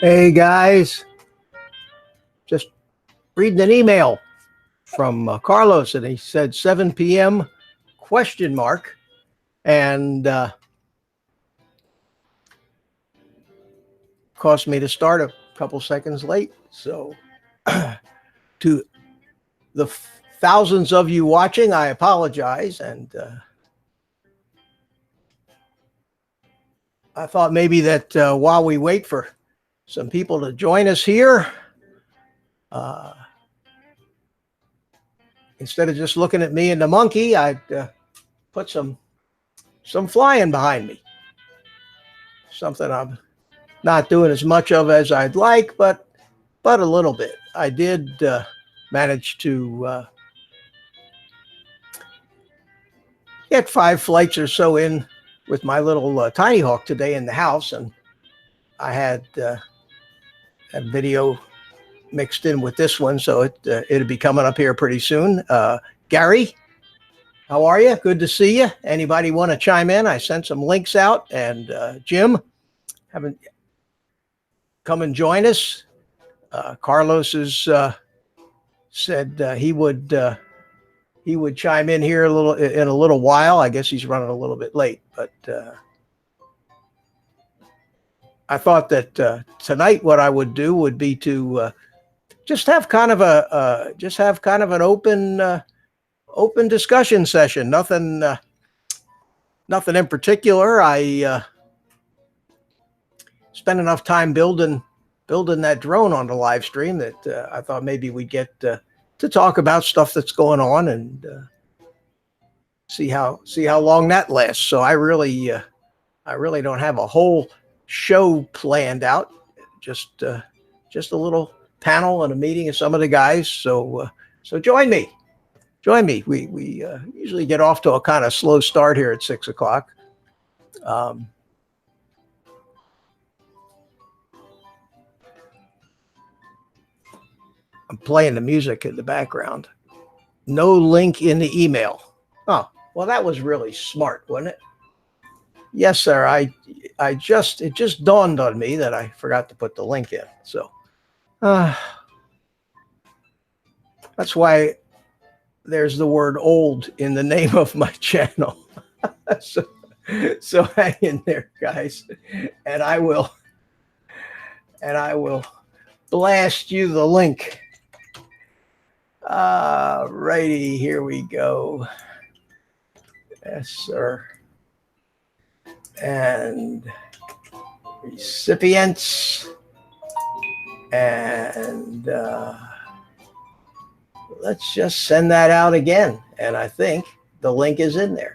Hey guys, just reading an email from Carlos, and he said 7 p.m. question mark, and caused me to start a couple seconds late. So to the thousands of you watching, I apologize, and I thought maybe that while we wait for some people to join us here, instead of just looking at me and the monkey, I'd put some flying behind me. Something I'm not doing as much of as I'd like, but a little bit. I did manage to get 5 flights or so in with my little Tiny Hawk today in the house, and I had a video mixed in with this one, so it'll be coming up here pretty soon. Gary, how are you? Good to see you. Anybody want to chime in? I sent some links out, and Jim, haven't come and join us. Carlos has said he would chime in here in a little while. I guess he's running a little bit late, but I thought that tonight what I would do would be to just have kind of an open discussion session. Nothing in particular. I spent enough time building that drone on the live stream that I thought maybe we'd get to talk about stuff that's going on and see how long that lasts. So I really don't have a whole show planned out. Just a little panel and a meeting of some of the guys. So join me. We usually get off to a kind of slow start here at 6 o'clock. I'm playing the music in the background. No link in the email. Oh, well, that was really smart, wasn't it? Yes, sir. It just dawned on me that I forgot to put the link in. So that's why there's the word old in the name of my channel. so hang in there, guys, and I will blast you the link. Righty, here we go. Yes, sir. And recipients, and let's just send that out again. And I think the link is in there.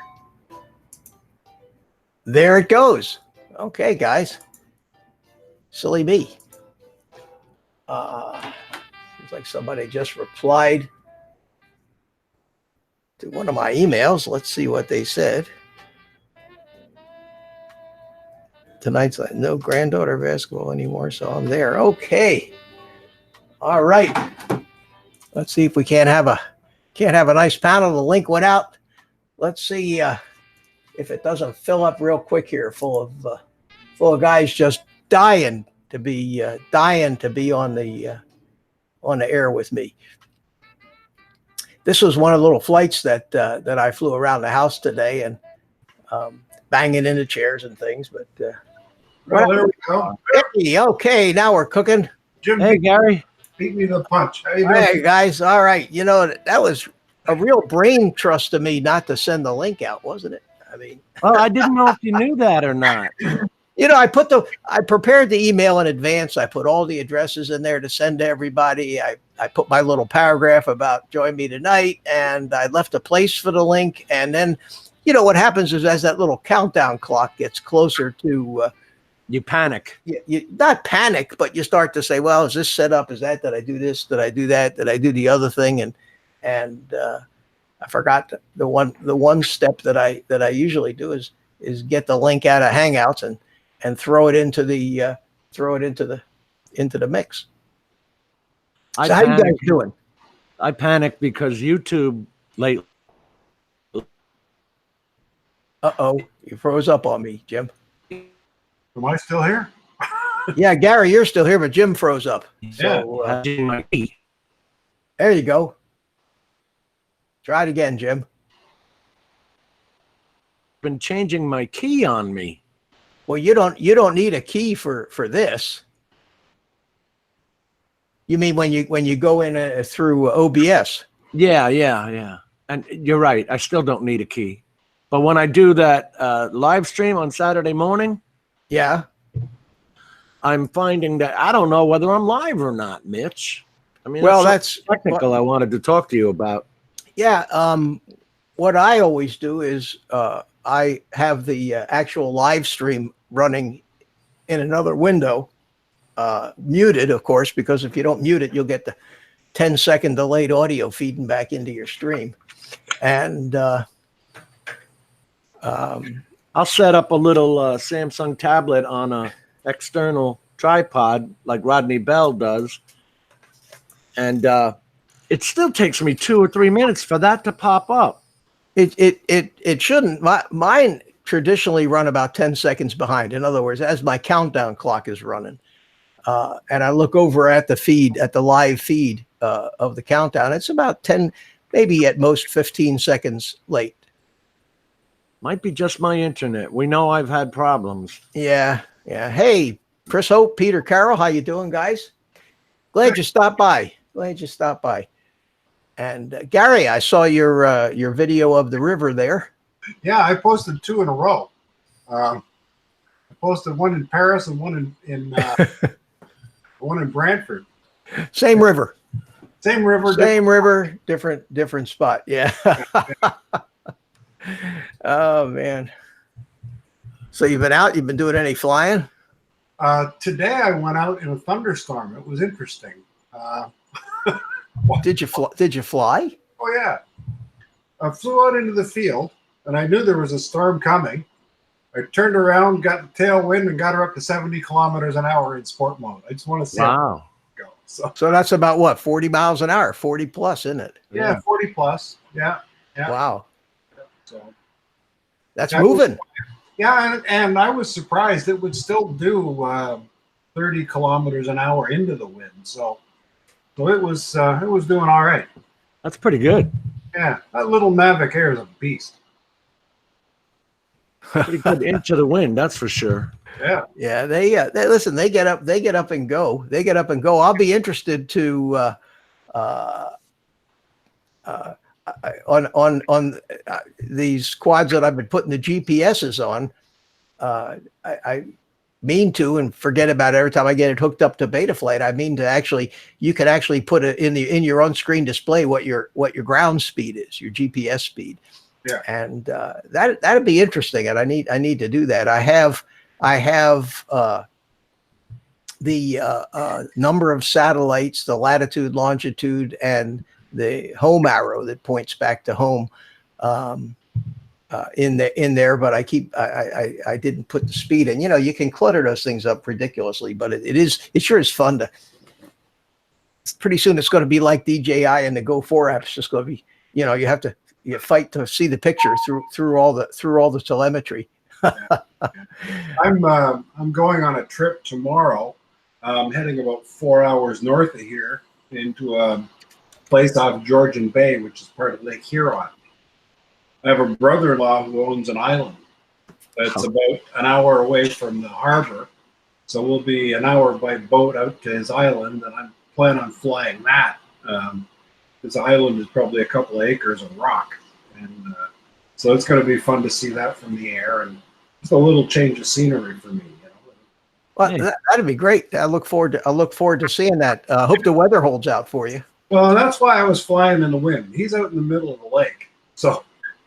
There it goes. Okay, guys. Silly me. Seems like somebody just replied to one of my emails. Let's see what they said. Tonight's like no granddaughter basketball anymore, so I'm there. Okay. All right. Let's see if we can't have a nice panel. The link went out. Let's see if it doesn't fill up real quick here, full of guys just dying to be on the air with me. This was one of the little flights that I flew around the house today, and banging into chairs and things. But well, there we go. Hey, okay, now we're cooking. Jim, hey, Gary. beat me to the punch. How you doing? Hey, guys. All right. You know, that was a real brain trust of me not to send the link out, wasn't it? I mean, well, I didn't know if you knew that or not. You know, I prepared the email in advance. I put all the addresses in there to send to everybody. I put my little paragraph about join me tonight, and I left a place for the link. And then, you know, what happens is as that little countdown clock gets closer to, you panic. You not panic, but you start to say, well, is this set up? Is that, did I do this? Did I do that? Did I do the other thing? And I forgot the one step that I usually do is get the link out of Hangouts and throw it into the mix. So how you guys doing? I panic because YouTube lately. Uh-oh, you froze up on me, Jim. Am I still here? Yeah, Gary, you're still here, but Jim froze up. Yeah. So My key. there you go. Try it again, Jim. Been changing my key on me. Well, you don't need a key for this. You mean when you go in through OBS? Yeah. And you're right. I still don't need a key. But when I do that live stream on Saturday morning, Yeah. I'm finding that I don't know whether I'm live or not, Mitch. I mean, Well, that's technical I wanted to talk to you about. Yeah. What I always do is I have the actual live stream running in another window, muted, of course, because if you don't mute it, you'll get the 10-second delayed audio feeding back into your stream. And I'll set up a little Samsung tablet on a external tripod like Rodney Bell does. And it still takes me 2 or 3 minutes for that to pop up. it shouldn't. Mine traditionally run about 10 seconds behind. In other words, as my countdown clock is running, and I look over at the feed, at the live feed of the countdown, it's about 10, maybe at most 15 seconds late. Might be just my internet. We know I've had problems. Yeah. Hey, Chris Hope, Peter Carroll, how you doing, guys? Glad you stopped by. And Gary, I saw your video of the river there. Yeah, I posted 2 in a row. I posted one in Paris and one in one in Brantford. Same river. Same river. Same river, different spot. Yeah. Oh man. So you've been doing any flying? Today I went out in a thunderstorm. It was interesting. Did you fly? Oh yeah. I flew out into the field and I knew there was a storm coming. I turned around, got the tailwind, and got her up to 70 kilometers an hour in sport mode. I just want to see Wow. it go. So that's about what, 40 miles an hour, 40 plus, isn't it? yeah, 40 plus. Yeah. Wow. So That's that moving. yeah, and I was surprised it would still do 30 kilometers an hour into the wind. So it was doing all right. That's pretty good. Yeah, that little Mavic Air is a beast. Pretty good into the wind, that's for sure. Yeah. Yeah, they listen. They get up and go. I'll be interested to on these quads that I've been putting the GPSs on. I mean to, and forget about it every time I get it hooked up to Betaflight. I mean to you can actually put it in your on-screen display what your ground speed is, your GPS speed. Yeah. And that'd be interesting, and I need to do that. I have the number of satellites, the latitude, longitude, and the home arrow that points back to home in there, but I didn't put the speed in. You can clutter those things up ridiculously, but it sure is fun to. Pretty soon it's going to be like DJI and the Go 4 app. It's just going to be, you fight to see the picture through all the telemetry. I'm going on a trip tomorrow. I'm heading about 4 hours north of here into a place off Georgian Bay, which is part of Lake Huron. I have a brother-in-law who owns an island that's about an hour away from the harbor. So we'll be an hour by boat out to his island, and I'm planning on flying that. This island is probably a couple of acres of rock. And so it's going to be fun to see that from the air, and it's a little change of scenery for me. Well, that'd be great. I look forward to seeing that. Hope the weather holds out for you. Well, that's why I was flying in the wind. He's out in the middle of the lake, so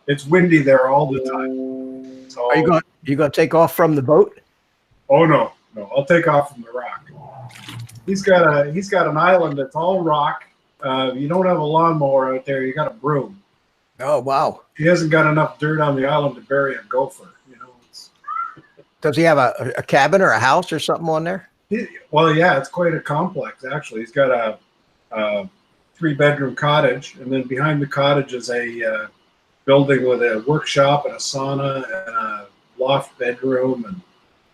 it's windy there all the time. So, Are you going to take off from the boat? Oh no, I'll take off from the rock. He's got an island that's all rock. You don't have a lawnmower out there. You got a broom. Oh wow! He hasn't got enough dirt on the island to bury a gopher. Does he have a cabin or a house or something on there? Well, yeah, it's quite a complex actually. He's got a 3-bedroom cottage, and then behind the cottage is a building with a workshop and a sauna and a loft bedroom, and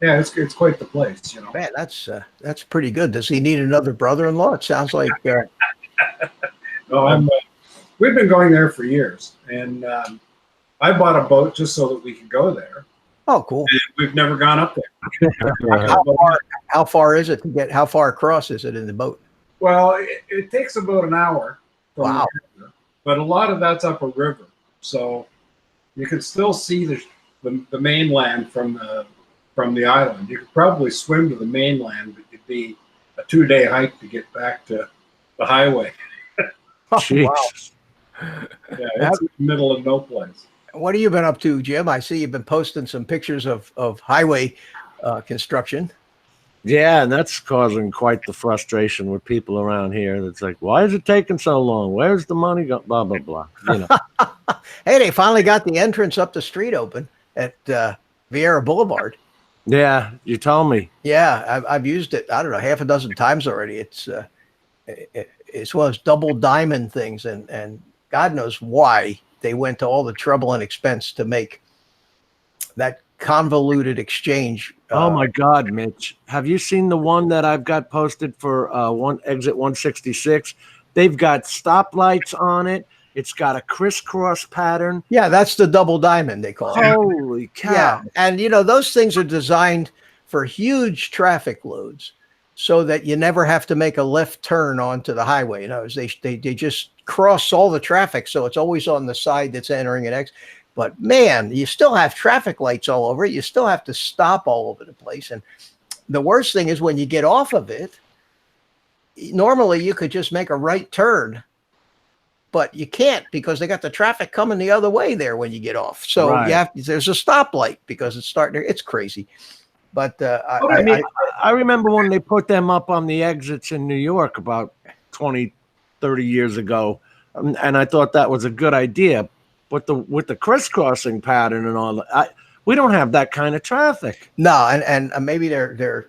Yeah, it's quite the place, you know. Man, that's pretty good. Does he need another brother-in-law? It sounds like No, we've been going there for years, and I bought a boat just so that we could go there. oh, cool. We've never gone up there. How far is it to get? How far across is it in the boat? Well, it takes about an hour. From Wow. there, but a lot of that's up a river, so you can still see the mainland from the island. You could probably swim to the mainland, but it'd be a 2-day hike to get back to the highway. Oh, Jeez. wow. Yeah, it's in the middle of no place. What have you been up to, Jim? I see you've been posting some pictures of highway construction. Yeah, and that's causing quite the frustration with people around here. It's like, why is it taking so long? Where's the money? Blah blah blah. You know. Hey, they finally got the entrance up the street open at Vieira Boulevard. Yeah, you told me. Yeah, I've used it. I don't know, half a dozen times already. It's one of those double diamond things, and God knows why they went to all the trouble and expense to make that convoluted exchange. Oh my God, Mitch! Have you seen the one that I've got posted for one exit 166? They've got stoplights on it. It's got a crisscross pattern. Yeah, that's the double diamond they call it. Holy cow! Yeah, and you know those things are designed for huge traffic loads, so that you never have to make a left turn onto the highway. You know, they just cross all the traffic, so it's always on the side that's entering an exit. But man, you still have traffic lights all over it. You still have to stop all over the place. And the worst thing is when you get off of it, normally you could just make a right turn, but you can't because they got the traffic coming the other way there when you get off. So Right. there's a stoplight because it's starting to, it's crazy. But I remember when they put them up on the exits in New York about 20, 30 years ago, and I thought that was a good idea. But with the crisscrossing pattern and all that, we don't have that kind of traffic. no, and maybe they're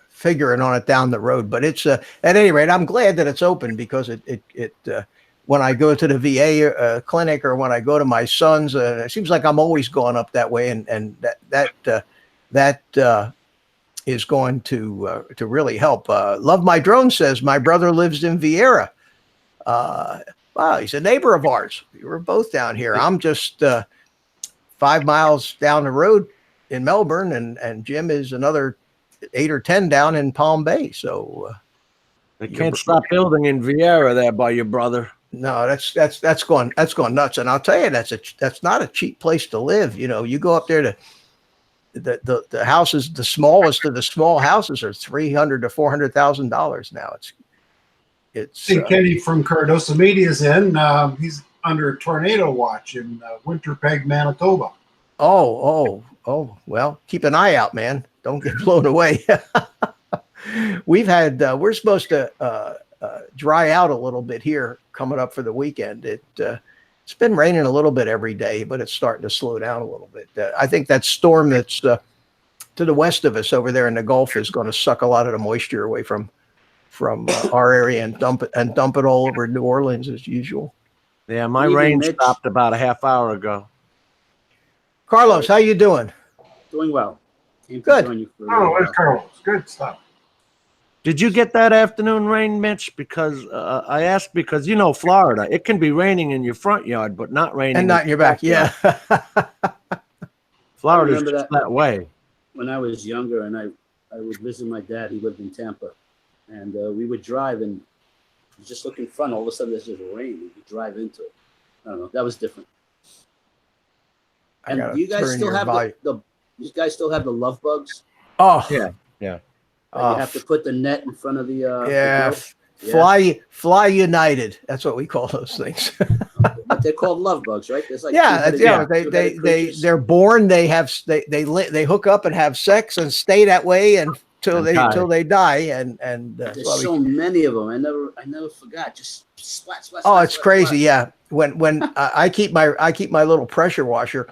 figuring on it down the road. But it's at any rate, I'm glad that it's open because it when I go to the VA clinic or when I go to my son's, it seems like I'm always going up that way, and that is going to really help. Love My Drone says my brother lives in Vieira. Wow, he's a neighbor of ours. We were both down here. I'm just 5 miles down the road in Melbourne, and Jim is another 8 or 10 down in Palm Bay. So They can't stop building in Vieira there by your brother. no, that's going nuts. And I'll tell you, that's not a cheap place to live. You know, you go up there to the houses, the smallest of the small houses are $300,000 to $400,000 now. It's See, Kenny from Cardoso Media is in. He's under tornado watch in Winterpeg, Manitoba. Oh, well, keep an eye out, man. Don't get blown away. We're supposed to dry out a little bit here coming up for the weekend. It's been raining a little bit every day, but it's starting to slow down a little bit. I think that storm that's to the west of us over there in the Gulf is going to suck a lot of the moisture away from our area and dump it all over New Orleans as usual. Yeah, my Good evening, rain Mitch. stopped about a half hour ago. Carlos, how you doing? Doing well. Came to Good. join you for a Oh, little it's while. Carlos. Good stuff. Did you get that afternoon rain, Mitch? Because I asked because you know Florida, it can be raining in your front yard, but not raining And not in your back. Yeah. Florida's remember just that way. When I was younger and I would visit my dad, he lived in Tampa. And we would drive and you just look in front, all of a sudden there's just rain. You could drive into it. I don't know. That was different. I And gotta do you guys turn still your have volume- you guys still have the love bugs? Oh, Yeah. You have to put the net in front of the yeah. the grill? Yeah. Fly United. That's what we call those things. But they're called love bugs, right? There's like Yeah, two-headed- they two-headed creatures. they're born. They hook up and have sex and stay that way until they die. And that's There's why we- so many of them. I never forgot. Just splat, splat. oh, splat, it's splat, crazy. splat. Yeah, when I keep my little pressure washer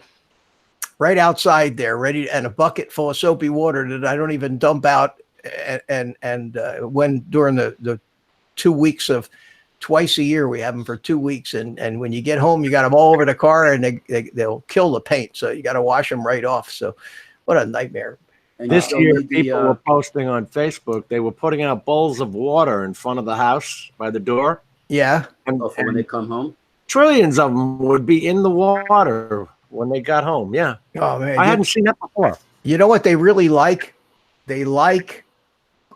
right outside there, ready, and a bucket full of soapy water that I don't even dump out. And when during the 2 weeks of twice a year, we have them for 2 weeks. And when you get home, you got them all over the car and they'll kill the paint. So you got to wash them right off. So what a nightmare. And you This still year, need the, people were posting on Facebook. They were putting out bowls of water in front of the house by the door, Yeah. and, for when and they come home. trillions of them would be in the water when they got home. Yeah, Oh man. I hadn't seen that before. You know what they really like? They like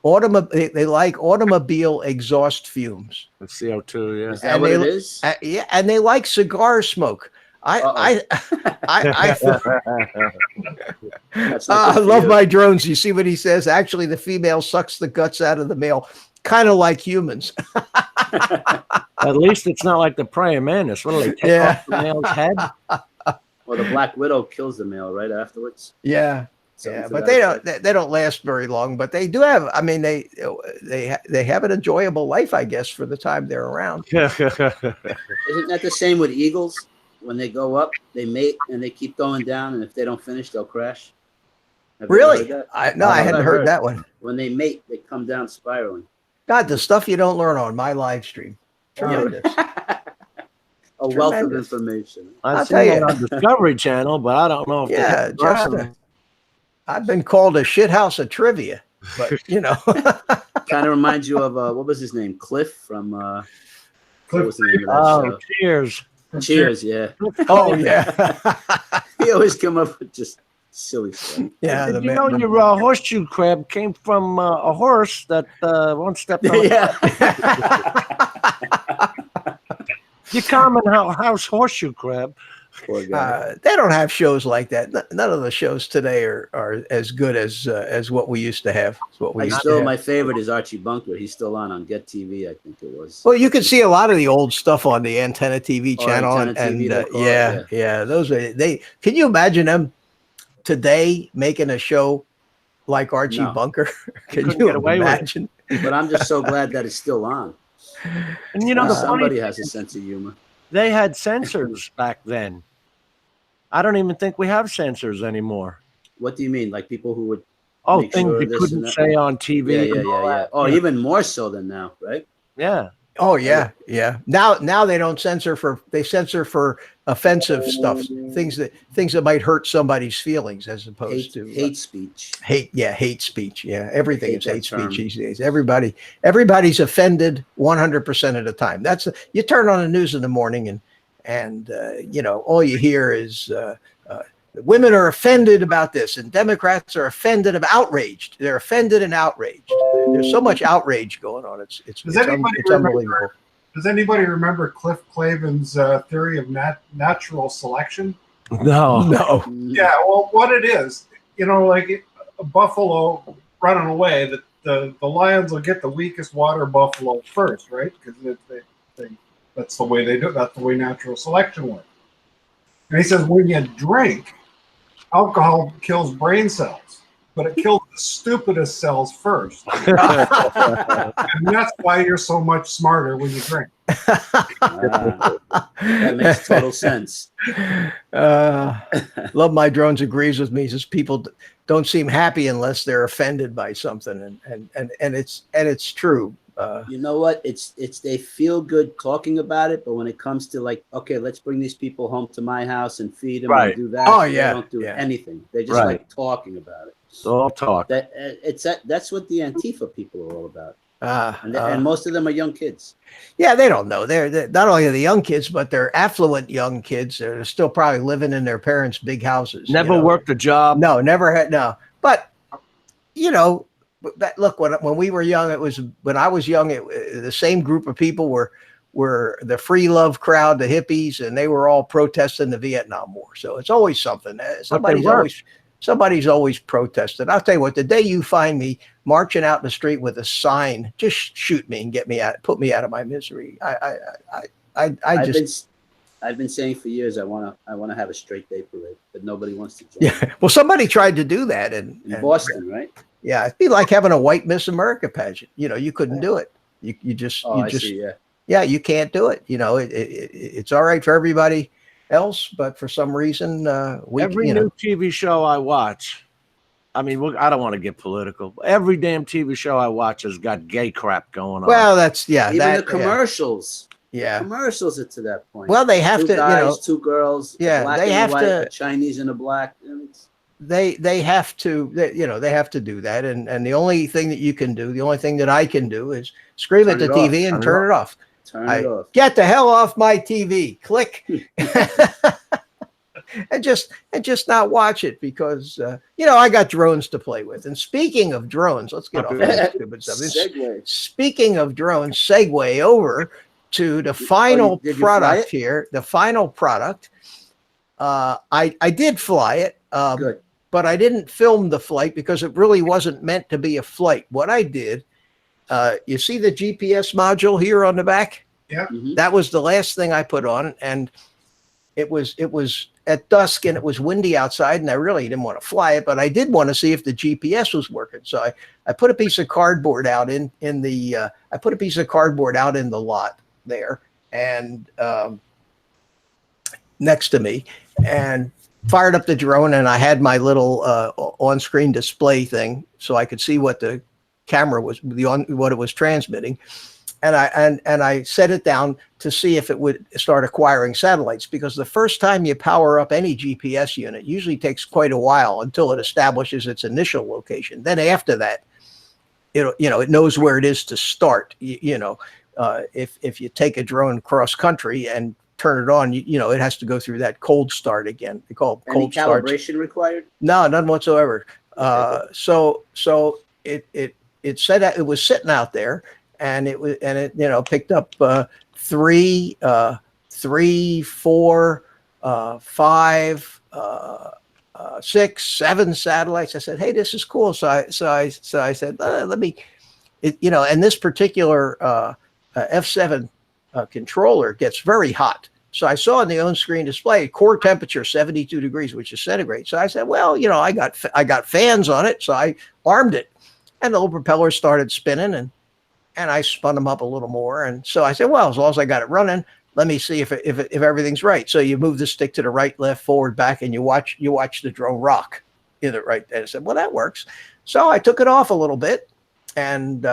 they like automobile exhaust fumes. The CO2. Yeah. Is that And what they- it is? Yeah, and they like cigar smoke. I That's not I good for love you. my drones. You see what he says? Actually, the female sucks the guts out of the male, kind of like humans. At least it's not like the praying mantis. What do they take Yeah. off the male's head? Well, the Black Widow kills the male right afterwards. Yeah, Something yeah, to but that they effect. don't last very long. But they do have. I mean, they have an enjoyable life, I guess, for the time they're around. Isn't that the same with eagles? When they go up, they mate and they keep going down, and if they don't finish, they'll crash. Have you Really? heard that? I That's hadn't what I heard heard. that one. When they mate, they come down spiraling. God, the stuff you don't learn on my live stream. Tremendous. A wealth of Tremendous. information. I'll I've tell seen you. it on Discovery Channel, but I don't know if they Yeah, have it just around. I've been called a shit house of trivia, but you know. Kind of reminds you of what was his name? Cliff from what Cliff, was the name of that Oh, cheers. show? Cheers, yeah. Oh yeah. He always come up with just silly stuff. Yeah. Did you know your horseshoe crab came from a horse that once stepped on Yeah. your common house horseshoe crab? Poor guy. They don't have shows like that. None of the shows today are as good as what we used to have. It's what we used to have. My favorite is Archie Bunker. He's still on Get TV, I think it was. Well, you can see a lot of the old stuff on the Antenna TV Or channel, Antenna TV, they call it, yeah, yeah. Those are they. Can you imagine them today making a show like Archie No. Bunker? Can couldn't you get away with it. imagine? But I'm just so glad that it's still on. And you know, the funny Somebody thing has a is, sense of humor. they had censors back then. I don't even think we have censors anymore. What do you mean? Like people who would Oh, Make things sure you this couldn't and that. say on TV. yeah. and all that. Oh, even more so than now, right? Yeah. Oh yeah, yeah. Now they don't censor for offensive stuff, things that might hurt somebody's feelings, as opposed to Hate speech. hate speech. Yeah, everything Hate is that hate term. speech these days. Everybody's offended 100% of the time. You turn on the news in the morning and you know, all you hear is women are offended about this, and Democrats are offended, outraged. They're offended and outraged. There's so much outrage going on. It's unbelievable. Does anybody remember Cliff Clavin's theory of natural selection? No. No. Yeah, well, what it is, you know, like a buffalo running away, the lions will get the weakest water buffalo first, right? Because that's the way they do it. That's the way natural selection works. And he says when you drink, alcohol kills brain cells, but it kills the stupidest cells first. And that's why you're so much smarter when you drink. That makes total sense. Love My Drones agrees with me. He says people don't seem happy unless they're offended by something, and it's true. You know what? It's they feel good talking about it, but when it comes to like, okay, let's bring these people home to my house and feed them Right. and do that. Oh, they yeah, don't do yeah. anything. They just Right. like talking about it. It's all talk. That's what the Antifa people are all about, and And most of them are young kids. yeah, they don't know. They're not only are the young kids, but they're affluent young kids. They're still probably living in their parents' big houses. Never you know? worked a job. No, never had. No, but you know, look, when we were young, when I was young, the same group of people were the free love crowd, the hippies, and they were all protesting the Vietnam War. So it's always something. Somebody's always protesting. I'll tell you what, the day you find me marching out in the street with a sign, just shoot me and put me out of my misery. I've been saying for years I want to have a straight day parade, but nobody wants to join. Yeah. Well, somebody tried to do that in Boston, right? Yeah, it'd be like having a white Miss America pageant. You know, you couldn't do it. You just I see, yeah. Yeah, you can't do it. You know, it's all right for everybody else, but for some reason, Every new TV show I watch, I mean, I don't want to get political. Every damn TV show I watch has got gay crap going on. Well, that's Even the commercials. Yeah. Commercials are to that point. Well, they have Two to, guys, you know. two girls. Yeah, a black they and a have white, to- a Chinese and a black. And they have to, they have to do that. And the only thing that you can do, the only thing that I can do is scream at Turn the it off. TV and Turn it turn it off. Turn it off. Get the hell off my TV. Click. and just not watch it because I got drones to play with. And speaking of drones, let's get off that stupid stuff. Segue. Speaking of drones, segue over to the final did you fly product it? here. The final product. I did fly it. Good. But I didn't film the flight because it really wasn't meant to be a flight. What I did, you see the GPS module here on the back? Mhm. That was the last thing I put on, and it was at dusk and it was windy outside, and I really didn't want to fly it, but I did want to see if the GPS was working. So I put a piece of cardboard out in the lot there, and next to me, and fired up the drone, and I had my little on-screen display thing so I could see what the camera was, what it was transmitting. And I set it down to see if it would start acquiring satellites, because the first time you power up any GPS unit usually takes quite a while until it establishes its initial location. Then after that, it knows where it is to start. If you take a drone cross country and turn it on, it has to go through that cold start again. They call it Any cold starts. calibration required? No, none whatsoever. Okay. So it said that it was sitting out there, and it picked up 3, 4, 5, 6, 7 satellites. I said, hey, this is cool. So I said, let me, and this particular F7 controller gets very hot. So I saw in the on-screen display core temperature 72 degrees, which is centigrade. So I said, well, I got fans on it, so I armed it, and the little propeller started spinning, and I spun them up a little more. And so I said, well, as long as I got it running, let me see if everything's right. So you move the stick to the right, left, forward, back, and you watch the drone rock in the right. And I said, well, that works. So I took it off a little bit, and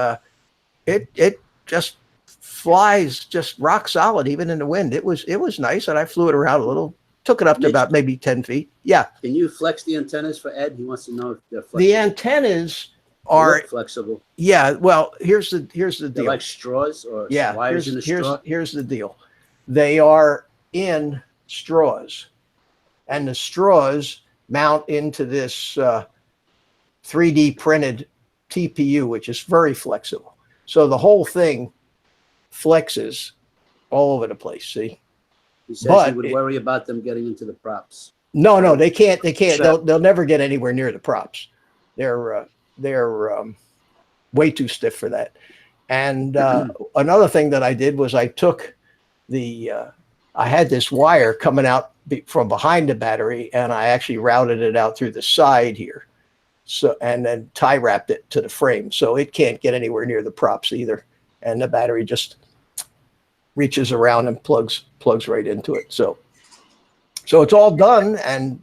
it just flies just rock solid, even in the wind. It was nice, and I flew it around a little, took it up to about maybe 10 feet. Yeah. Can you flex the antennas for Ed? He wants to know if they're flexible. The antennas They are, look flexible. yeah. Well, here's the They're deal. like straws or Yeah, wires in a straw. here's the deal. They are in straws, and the straws mount into this 3D printed TPU, which is very flexible. So the whole thing flexes all over the place. See? He says but he would worry about them getting into the props. No, they can't. They can't. So- They'll never get anywhere near the props. They're way too stiff for that. And another thing that I did was I took I had this wire coming out from behind the battery, and I actually routed it out through the side here. So, and then tie wrapped it to the frame, so it can't get anywhere near the props either. And the battery just reaches around and plugs right into it. So it's all done, and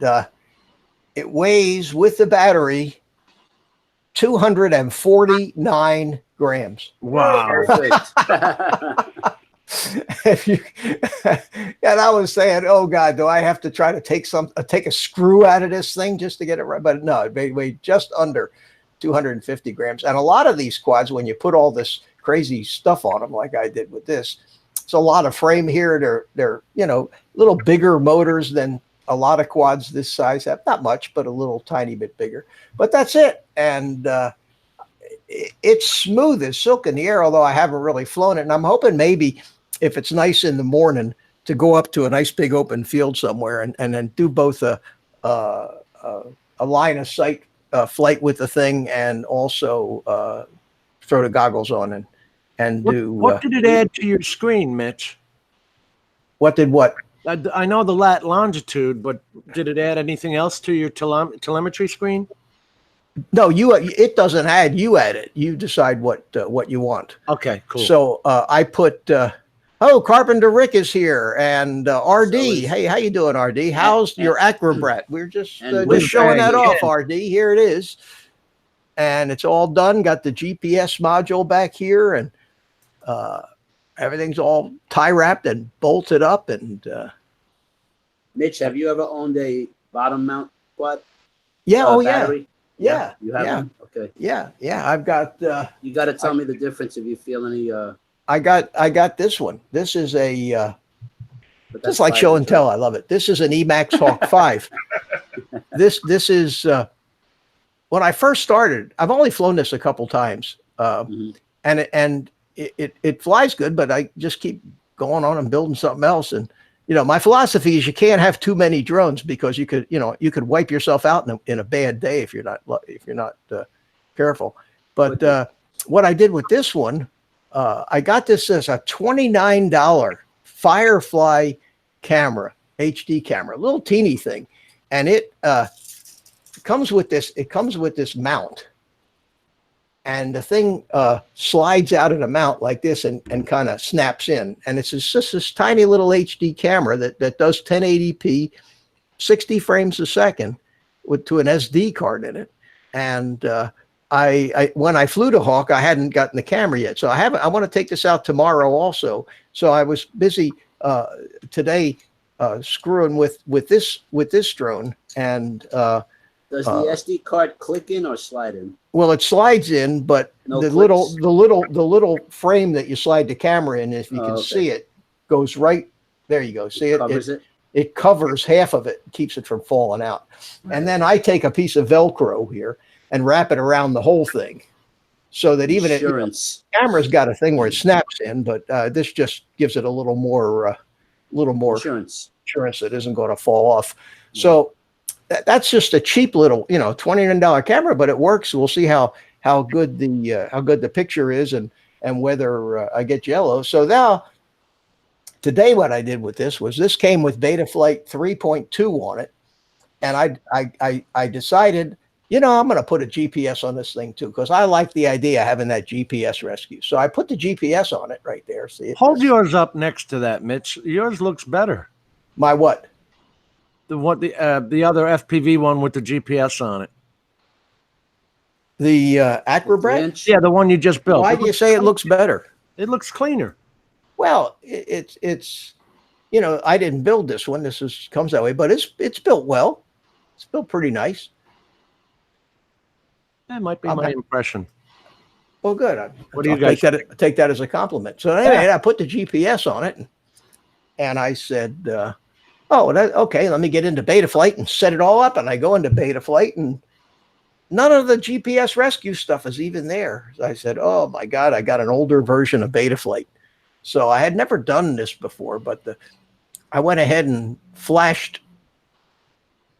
it weighs with the battery 249 grams. Wow. Perfect. And I was saying, oh God, do I have to try to take a screw out of this thing just to get it right? But no, it weighed just under 250 grams. And a lot of these quads, when you put all this crazy stuff on them, like I did with this, it's a lot of frame here. They're little bigger motors than a lot of quads this size have. Not much, but a little tiny bit bigger. But that's it. And it's smooth as silk in the air, although I haven't really flown it. And I'm hoping maybe if it's nice in the morning to go up to a nice big open field somewhere and then do both a line of sight flight with the thing, and also throw the goggles on and do. What did it add to your screen, Mitch? What did what? I know the lat longitude, but did it add anything else to your telemetry screen? No, it doesn't add. You add it. You decide what you want. Okay, cool. So I put. Carpenter Rick is here, and RD. Hey, how you doing, RD? How's your Acrobrat? We're just showing that off, RD. Here it is, and it's all done. Got the GPS module back here, and everything's all tie wrapped and bolted up. And Mitch, have you ever owned a bottom mount quad? Yeah. Oh yeah. battery? Yeah. You have Yeah. one? Okay. Yeah. Yeah. I've got. You got to tell me the difference if you feel any. I got this one. This is a. But Just that's like show and 5 tell. I love it. This is an Emax Hawk 5. This is when I first started. I've only flown this a couple times, Mhm. and it flies good. But I just keep going on and building something else. And my philosophy is you can't have too many drones because you could wipe yourself out in a bad day if you're not careful. But what I did with this one, I got this as a $29 Firefly camera, HD camera, a little teeny thing, and it comes with this. It comes with this mount, and the thing slides out of the mount like this and kind of snaps in. And it's just this tiny little HD camera that does 1080p, 60 frames a second, to an SD card in it. And I when I flew to Hawk, I hadn't gotten the camera yet, so I want to take this out tomorrow also. So I was busy today screwing with this drone, and Does the SD card click in or slide in? well, it slides in, but No the clicks? little frame that you slide the camera in, if you can okay. see it, goes right there. You go, see it. Covers it. It covers half of it, keeps it from falling out. And then I take a piece of Velcro here and wrap it around the whole thing, so that even if Insurance. camera's got a thing where it snaps in, but this just gives it a little more Insurance. insurance that isn't going to fall off. So that's just a cheap little, $29 camera, but it works. We'll see how good the picture is and whether I get yellow. So now today, what I did with this came with Betaflight 3.2 on it, and I decided, I'm going to put a GPS on this thing too, because I like the idea of having that GPS rescue. So I put the GPS on it right there. See, Hold yours up next to that, Mitch. Yours looks better. my what? The other FPV one with the GPS on it. The Acrobrat? Inch. Yeah, the one you just built. Why do you say it looks better? It looks cleaner. Well, it's I didn't build this one. This comes that way, but it's built well. It's built pretty nice. That might be I'm my not- impression. Well, good. What do you I'll guys take that as a compliment. So anyway, I put the GPS on it, and I said, okay, let me get into Betaflight and set it all up. And I go into Betaflight, and none of the GPS rescue stuff is even there. So I said, oh my God, I got an older version of Betaflight. So I had never done this before, but I went ahead and flashed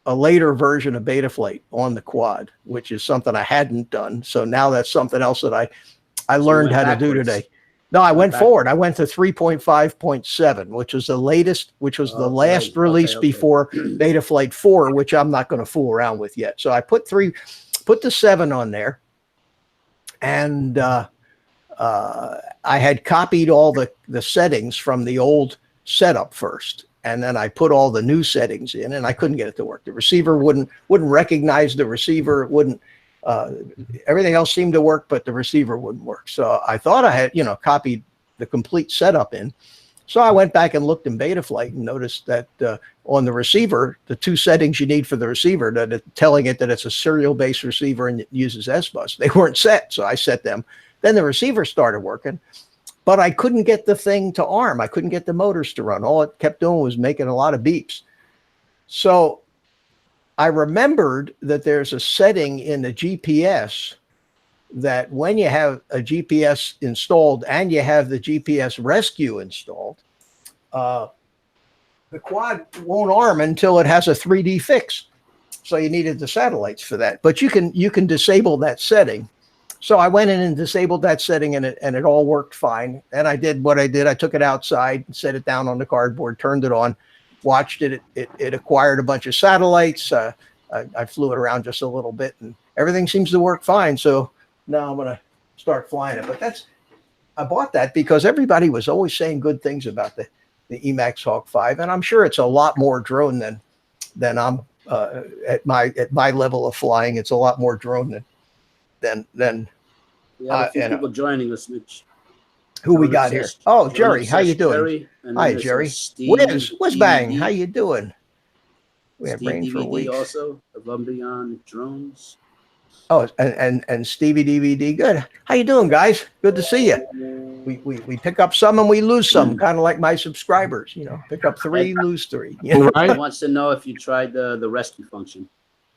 a later version of Betaflight on the quad, which is something I hadn't done. So now that's something else that I learned how to do today. No, I went forward. I went to 3.5.7, which was the latest, which was the last release before Betaflight 4, which I'm not going to fool around with yet. So I put the 7 on there, and I had copied all the settings from the old setup first, and then I put all the new settings in, and I couldn't get it to work. The receiver wouldn't recognize the receiver. It wouldn't. Everything else seemed to work, but the receiver wouldn't work. So I thought I had, copied the complete setup in. So I went back and looked in Betaflight and noticed that on the receiver, the 2 settings you need for the receiver, telling it that it's a serial-based receiver and it uses S-Bus, they weren't set. So I set them. Then the receiver started working, but I couldn't get the thing to arm. I couldn't get the motors to run. All it kept doing was making a lot of beeps. So I remembered that there's a setting in the GPS that when you have a GPS installed and you have the GPS rescue installed, the quad won't arm until it has a 3D fix. So you needed the satellites for that, but you can disable that setting. So I went in and disabled that setting, and it all worked fine. And I did what I did. I took it outside, set it down on the cardboard, turned it on, watched it. It acquired a bunch of satellites. I flew it around just a little bit, and everything seems to work fine. So now I'm going to start flying it. But I bought that because everybody was always saying good things about the Emax Hawk 5, and I'm sure it's a lot more drone than I'm at my level of flying. It's a lot more drone than We have a few people joining us, Mitch. who we got here. Oh, Jerry, how you doing? Jerry, and then Hi, there's Jerry. Steve Whiz Bang, DVD. how you doing? We have Steve rain for DVD weeks. also. Columbian drones. Oh, and Stevie DVD, good. How you doing, guys? Good to see you. We pick up some and we lose some, kind of like my subscribers. You know, pick up 3, lose 3. You know? He Right? wants to know if you tried the rescue function.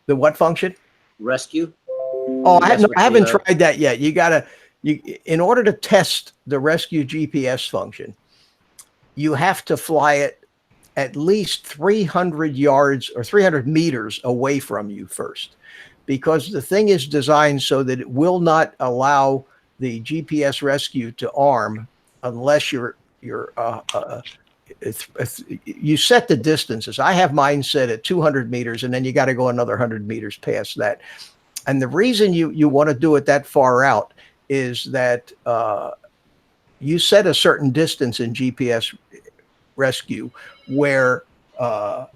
The what function? Rescue? Oh, That's what I haven't the, tried that yet. In order to test the rescue GPS function, you have to fly it at least 300 yards or 300 meters away from you first, because the thing is designed so that it will not allow the GPS rescue to arm unless you set the distances. I have mine set at 200 meters, and then you got to go another 100 meters past that. And the reason you want to do it that far out is that you set a certain distance in GPS rescue where I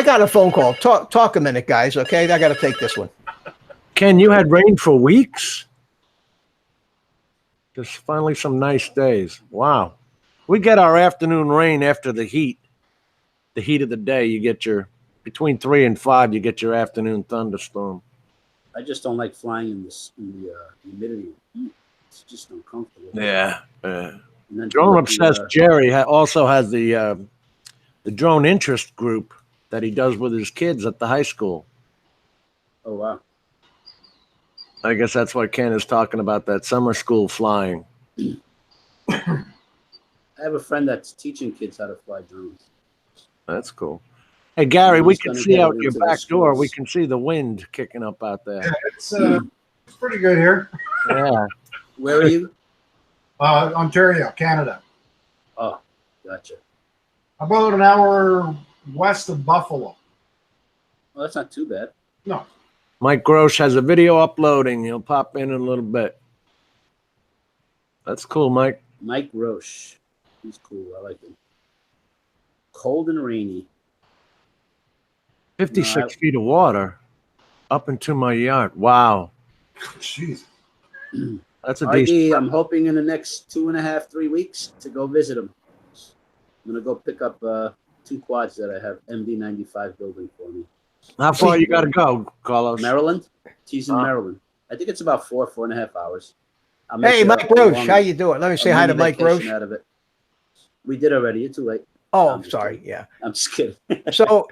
got a phone call. Talk a minute, guys. Okay, I got to take this one. Ken, you had rain for weeks? Just finally some nice days. Wow. We get our afternoon rain after the heat. The heat of the day, you get between 3 and 5, you get your afternoon thunderstorm. I just don't like flying in the humidity. It's just uncomfortable. Yeah. And then Drone with obsessed Jerry also has the drone interest group that he does with his kids at the high school. Oh, wow. I guess that's why Ken is talking about that summer school flying. I have a friend that's teaching kids how to fly drones. That's cool. Hey, Gary, we He's can gonna see get out it your into the back door. We schools. can see the wind kicking up out there. Yeah, it's pretty good here. Yeah. Where are you? Ontario, Canada. Oh, gotcha. About an hour west of Buffalo. Well, that's not too bad. No, Mike Grosh has a video uploading. He'll pop in a little bit. That's cool, Mike. Mike Roche. He's cool. I like him. Cold and rainy. 56 No, feet of water up into my yard. Wow. jeez. That's a decent. RD, I'm hoping in the next 2.5, 3 weeks to go visit him. I'm going to go pick up 2 quads that I have MD95 building for me. How far you got to go, Carlos? Maryland? He's in Maryland. I think it's about 4.5 hours. I'll Hey, make Mike a Roche, long- how you doing? Let me say a hi to mini Mike vacation Roche. Out of it. We did already. You're too late. Oh, I'm just sorry. kidding. Yeah. I'm just kidding. So,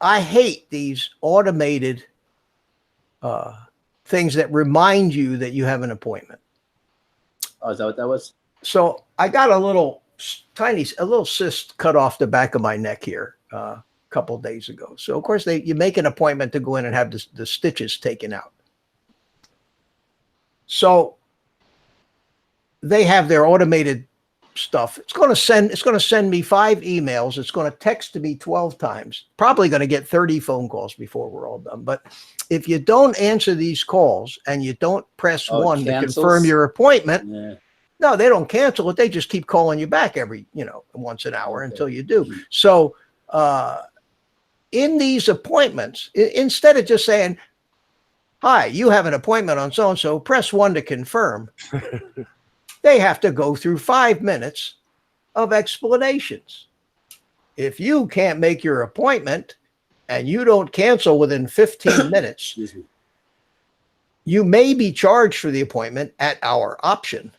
I hate these automated things that remind you that you have an appointment. Oh, is that what that was? So I got a little cyst cut off the back of my neck here a couple of days ago. So of course you make an appointment to go in and have the stitches taken out. So they have their automated stuff. It's going to send me 5 emails. It's going to text to me 12 times. Probably going to get 30 phone calls before we're all done. But if you don't answer these calls and you don't press Oh, it 1 to cancels? confirm your appointment, Yeah. no, they don't cancel it. They just keep calling you back every, once an hour Okay. until you do. So in these appointments, instead of just saying, hi, you have an appointment on so-and-so, press 1 to confirm. They have to go through 5 minutes of explanations. If you can't make your appointment and you don't cancel within 15 minutes, Excuse me. you may be charged for the appointment at our option.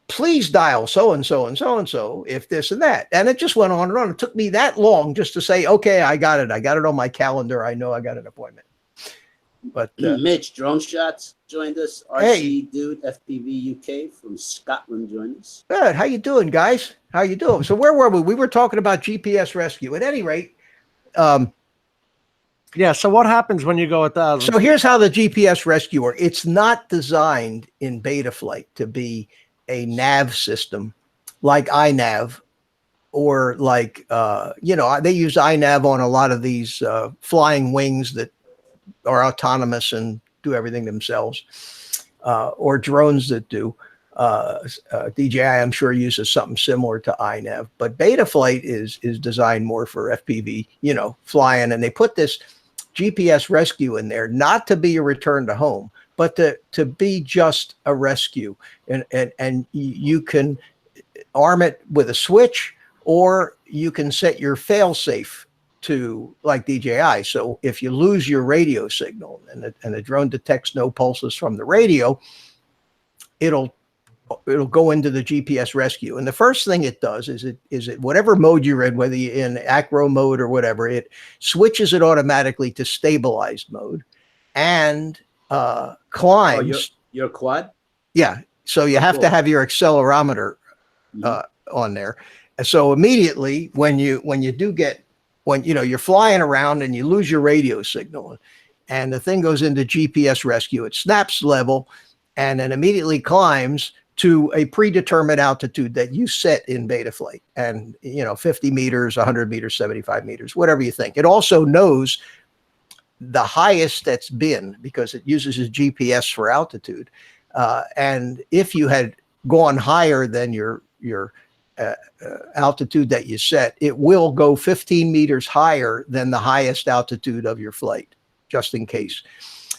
Please dial so-and-so and so-and-so if this and that. And it just went on and on. It took me that long just to say, okay, I got it. I got it on my calendar. I know I got an appointment. But Mitch, Drone Shots joined us. RC Hey. Dude, FPV UK from Scotland joined us. good. How you doing, guys? How you doing? So where were we? We were talking about GPS rescue. At any rate, Yeah. So what happens when you go 1,000? so here's how the GPS rescuer, it's not designed in Betaflight to be a nav system like iNav or like, they use iNav on a lot of these flying wings that are autonomous and do everything themselves, or drones that do. DJI, I'm sure, uses something similar to iNav, but Betaflight is designed more for FPV, flying, and they put this GPS rescue in there, not to be a return to home, but to be just a rescue. And you can arm it with a switch, or you can set your fail safe to like DJI. So if you lose your radio signal and the drone detects no pulses from the radio, it'll go into the GPS rescue. And the first thing it does is it whatever mode you're in, whether you're in acro mode or whatever, it switches it automatically to stabilized mode and climbs. Your quad? Yeah. So you have to have your accelerometer on there. And so immediately when you're flying around and you lose your radio signal and the thing goes into GPS rescue, it snaps level and then immediately climbs to a predetermined altitude that you set in Betaflight, and 50 meters, 100 meters, 75 meters, whatever you think. It also knows the highest that's been because it uses its GPS for altitude. And if you had gone higher than your altitude that you set, it will go 15 meters higher than the highest altitude of your flight, just in case.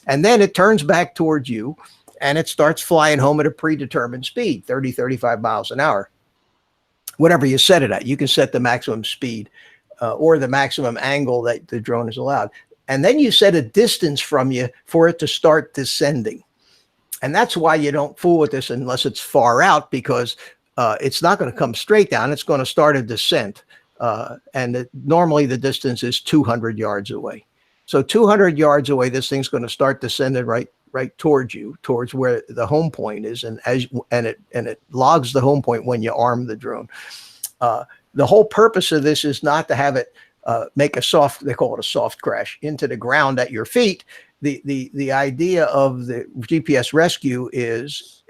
And then it turns back towards you and it starts flying home at a predetermined speed, 30, 35 miles an hour, whatever you set it at. You can set the maximum speed or the maximum angle that the drone is allowed. And then you set a distance from you for it to start descending. And that's why you don't fool with this unless it's far out, because it's not going to come straight down. It's going to start a descent. Normally the distance is 200 yards away. So 200 yards away, this thing's going to start descending right towards you, towards where the home point is. And it logs the home point when you arm the drone. The whole purpose of this is not to have it make they call it a soft crash into the ground at your feet. The idea of the GPS rescue is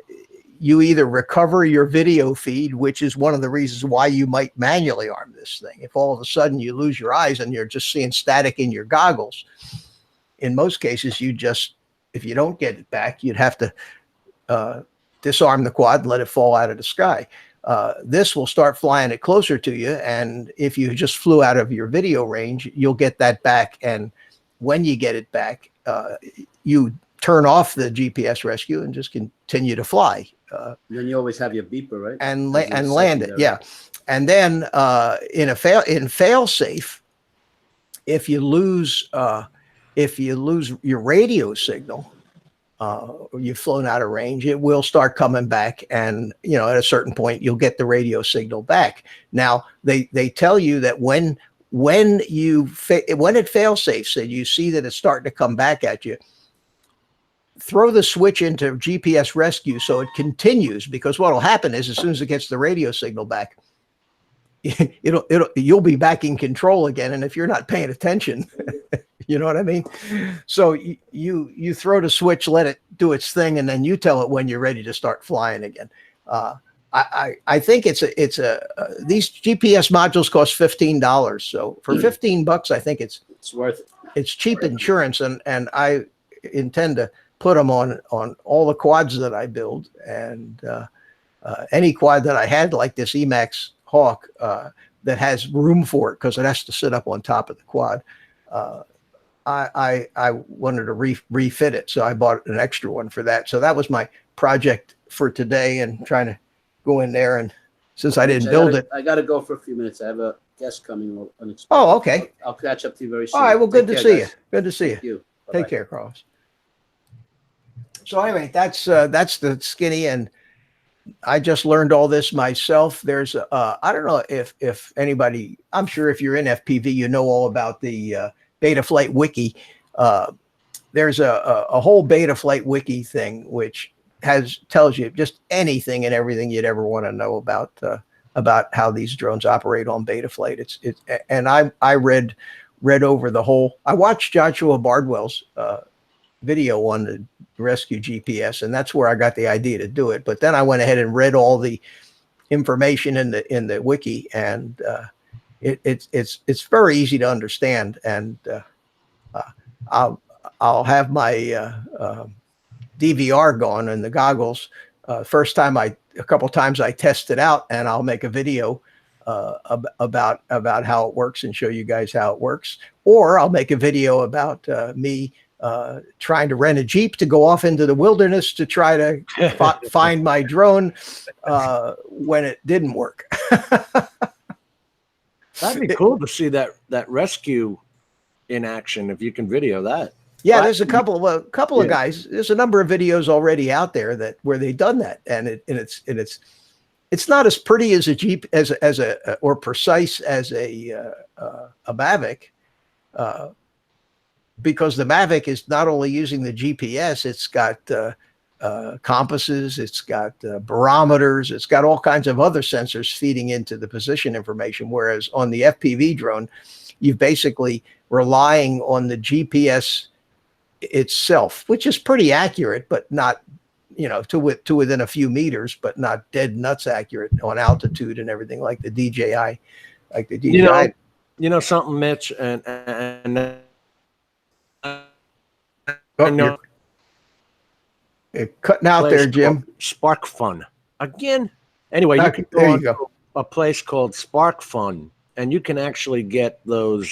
you either recover your video feed, which is one of the reasons why you might manually arm this thing. If all of a sudden you lose your eyes and you're just seeing static in your goggles, in most cases, if you don't get it back, you'd have to disarm the quad and let it fall out of the sky. This will start flying it closer to you. And if you just flew out of your video range, you'll get that back. And when you get it back, you turn off the GPS rescue and just continue to fly. Then you always have your beeper, right? And land it, yeah. And then in fail safe, if you lose your radio signal, or you've flown out of range, it will start coming back, and at a certain point you'll get the radio signal back. Now they tell you that when it fail safes and you see that it's starting to come back at you, throw the switch into GPS rescue so it continues, because what will happen is as soon as it gets the radio signal back, you'll be back in control again. And if you're not paying attention, you know what I mean? So you throw the switch, let it do its thing, and then you tell it when you're ready to start flying again. I think these GPS modules cost $15. So for $15, I think it's worth it. It's cheap insurance, and I intend to put them on all the quads that I build, and any quad that I had like this Emax Hawk that has room for it because it has to sit up on top of the quad. I wanted to refit it, so I bought an extra one for that. So that was my project for today, and trying to go in there. And since I didn't build it, I got to go for a few minutes. I have a guest coming unexpected. Oh, okay. I'll catch up to you very soon. All right. Well, good to see you. Good to see you. Thank you. Take care, Carlos. So anyway, that's the skinny, and I just learned all this myself. There's I don't know if anybody, I'm sure if you're in FPV, you know all about the Betaflight wiki. There's a whole Betaflight wiki thing which tells you just anything and everything you'd ever want to know about how these drones operate on Betaflight. And I read over the whole. I watched Joshua Bardwell's video on the rescue GPS, and that's where I got the idea to do it. But then I went ahead and read all the information in the wiki, and it's very easy to understand. And I'll have my DVR gone and the goggles. A couple times I test it out, and I'll make a video about how it works and show you guys how it works. Or I'll make a video about me trying to rent a Jeep to go off into the wilderness to try to find my drone when it didn't work. That'd be cool to see that rescue in action if you can video that. Yeah, Well, there's a couple of yeah. guys. There's a number of videos already out there where they've done that, and it's not as pretty as a Jeep as a or precise as a Mavic, because the Mavic is not only using the GPS, it's got compasses, it's got barometers, it's got all kinds of other sensors feeding into the position information. Whereas on the FPV drone, you're basically relying on the GPS itself, which is pretty accurate, but not, to within a few meters, but not dead nuts accurate on altitude and everything like the DJI, You know something, Mitch, and Oh, you're cutting out there, Jim. Spark Fun again. Anyway, you Okay, can go there you on go. to a place called Spark Fun, and you can actually get those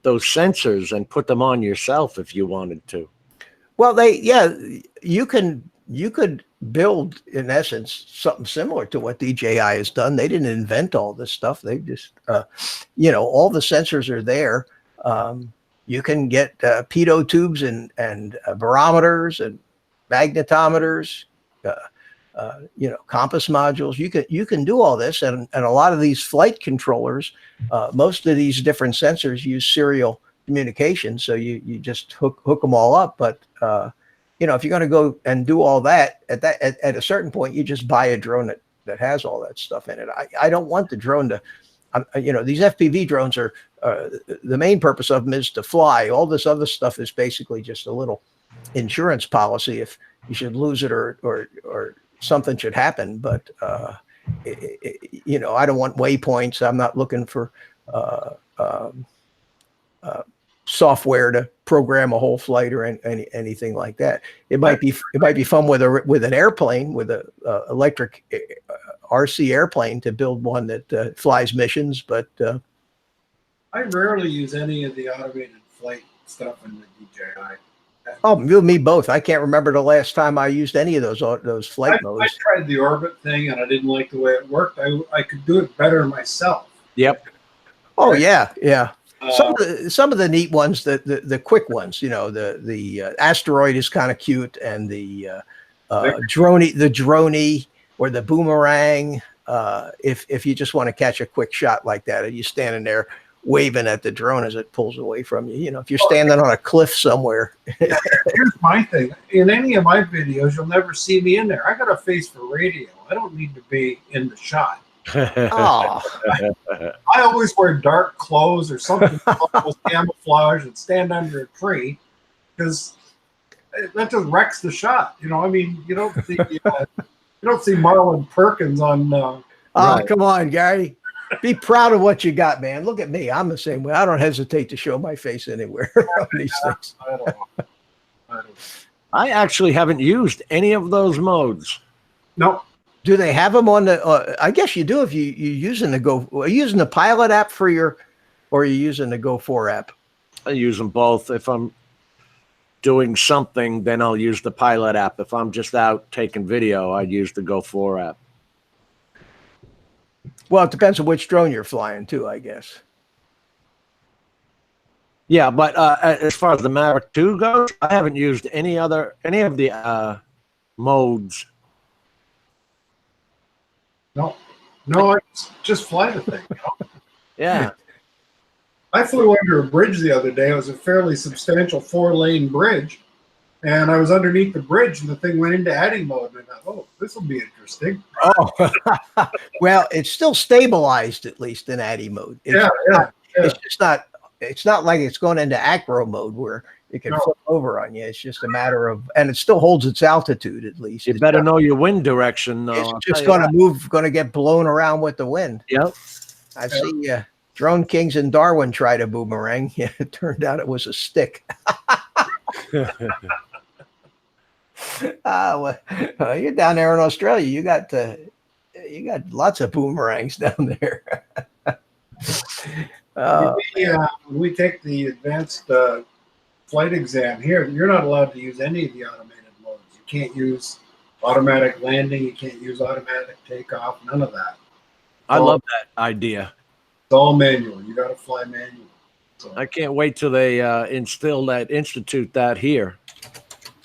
sensors and put them on yourself if you wanted to. Well, you could build, in essence, something similar to what DJI has done. They didn't invent all this stuff. They just, all the sensors are there. You can get pitot tubes and barometers and magnetometers, compass modules. You can do all this, and a lot of these flight controllers, most of these different sensors use serial communication, so you just hook them all up. But if you're going to go and do all that, at a certain point, you just buy a drone that has all that stuff in it. I don't want the drone to, these FPV drones are, the main purpose of them is to fly. All this other stuff is basically just a little insurance policy if you should lose it or something should happen. But I don't want waypoints. I'm not looking for software to program a whole flight or anything like that. It might be fun with an airplane, with a electric RC airplane, to build one that flies missions. But I rarely use any of the automated flight stuff in the DJI. oh, you and me both. I can't remember the last time I used any of those flight I modes. tried the orbit thing and I didn't like the way it worked. I could do it better myself. Yep. Oh yeah. Uh, Some of the neat ones, the quick ones, the asteroid is kind of cute, and the droney or the boomerang. If you just want to catch a quick shot like that, and you're standing there waving at the drone as it pulls away from you. If you're standing on a cliff somewhere. Here's my thing. In any of my videos, you'll never see me in there. I got a face for radio. I don't need to be in the shot. Oh, I always wear dark clothes or something with camouflage and stand under a tree, because that just wrecks the shot. You don't see Marlon Perkins on. Come on, Gary. Be proud of what you got, man. Look at me. I'm the same way. I don't hesitate to show my face anywhere on these things. I don't know. I actually haven't used any of those modes. No. Do they have them on the? I guess you do if you're using are you using the Pilot app or are you using the Go4 app? I use them both. If I'm doing something, then I'll use the Pilot app. If I'm just out taking video, I'd use the Go4 app. Well, it depends on which drone you're flying too, I guess. Yeah, but as far as the Maverick 2 goes, I haven't used any of the modes. No, I just fly the thing. Yeah. I flew under a bridge the other day. It was a fairly substantial 4-lane bridge, and I was underneath the bridge, and the thing went into ADI mode. And I thought, oh, this will be interesting. Oh, well, it's still stabilized, at least in ADI mode. Yeah. It's just not. It's not like it's going into acro mode where it can flip over on you. It's just a matter of, and it still holds its altitude at least. You better know your wind direction, though. It's just going to move, going to get blown around with the wind. Yep. I see Drone Kings in Darwin tried a boomerang. Yeah, it turned out it was a stick. Well, you're down there in Australia. You got lots of boomerangs down there. When we take the advanced flight exam here, you're not allowed to use any of the automated modes. You can't use automatic landing. You can't use automatic takeoff. None of that. I love that idea. It's all manual. You got to fly manual. So, I can't wait till they institute that here.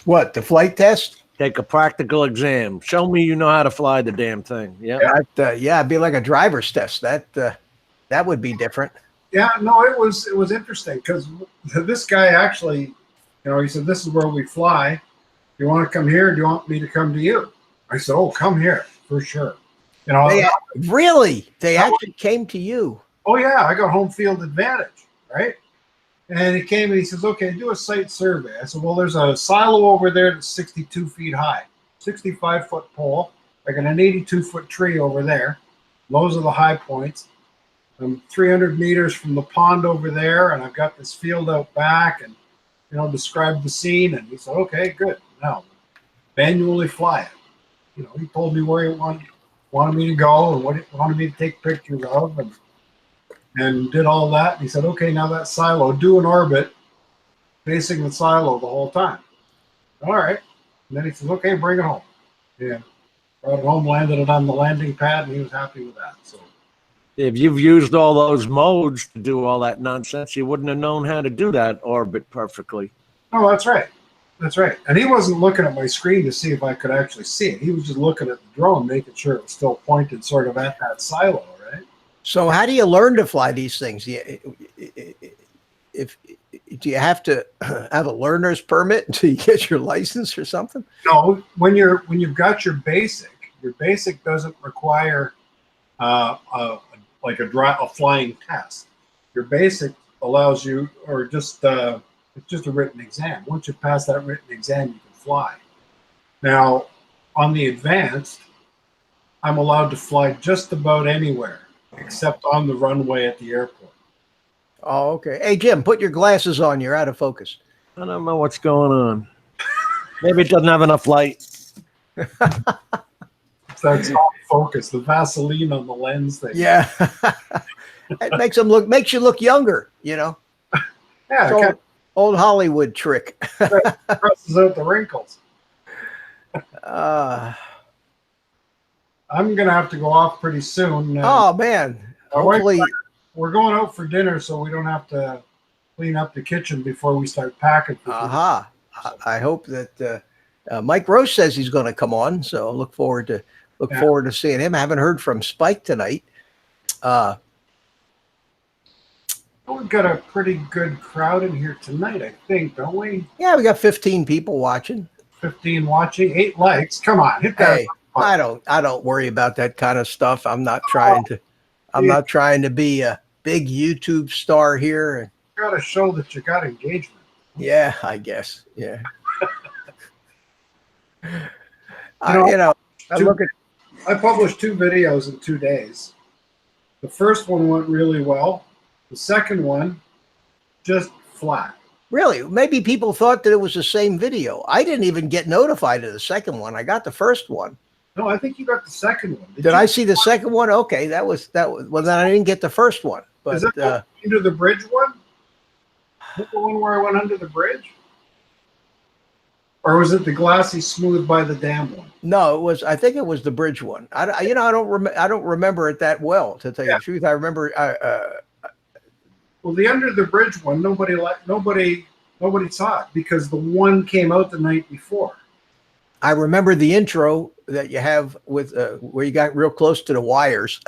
What, the flight test? Take a practical exam. Show me you know how to fly the damn thing. Yeah. Yeah, it'd be like a driver's test. That would be different. yeah, no, it was interesting because this guy actually, he said, "This is where we fly. Do you want to come here? Or do you want me to come to you?" I said, "Oh, come here for sure." Really? They actually came to you? Oh yeah, I got home field advantage, right? And he came and he says, "Okay, do a site survey." I said, "Well, there's a silo over there that's 62 feet high, 65-foot pole. I got an 82-foot tree over there. Those are the high points. I'm 300 meters from the pond over there, and I've got this field out back, and describe the scene." And he said, "Okay, good. Now, manually fly it." He told me where he wanted me to go and what he wanted me to take pictures of, and did all that. And he said, "Okay, now that silo, do an orbit facing the silo the whole time." All right. And then he says, "Okay, bring it home." Yeah. Brought it home, landed it on the landing pad, and he was happy with that. So If you've used all those modes to do all that nonsense, you wouldn't have known how to do that orbit perfectly. oh, that's right. That's right. And he wasn't looking at my screen to see if I could actually see it. He was just looking at the drone, making sure it was still pointed sort of at that silo, right? So how do you learn to fly these things? Do you have to have a learner's permit until you get your license or something? No, when you've got your basic doesn't require a flying test. Your basic allows you, or just it's just a written exam. Once you pass that written exam, you can fly. Now, on the advanced, I'm allowed to fly just about anywhere except on the runway at the airport. Oh, okay. Hey, Jim, put your glasses on. You're out of focus. I don't know what's going on. Maybe it doesn't have enough light. That's off focus. The Vaseline on the lens thing. Yeah. It makes you look younger, Yeah, It's old Hollywood trick. presses out the wrinkles. Uh, I'm gonna have to go off pretty soon. oh man. My wife- Hopefully, We're going out for dinner, so we don't have to clean up the kitchen before we start packing. For dinner. aha. I hope that Mike Roche says he's going to come on, so I look forward to seeing him. I haven't heard from Spike tonight. We've got a pretty good crowd in here tonight, I think, don't we? Yeah, we got 15 people watching. 15 watching, 8 likes. Come on, hit that. Hey, I don't worry about that kind of stuff. I'm not trying to be a big YouTube star here. You got to show that you got engagement. Yeah, I guess. Yeah. I published 2 videos in 2 days. The first one went really well. The second one, just flat. Really, maybe people thought that it was the same video. I didn't even get notified of the second one. I got the first one. No, I think you got the second one. Did I see the second one? Okay, that was. Well, then I didn't get the first one. But Is that the under the bridge one? Is that the one where I went under the bridge? Or was it the glassy smooth by the dam one? no, it was. I think it was the bridge one. I don't remember it that well, to tell you the truth. I remember. Well, the under the bridge one, nobody saw it because the one came out the night before. I remember the intro that you have with where you got real close to the wires.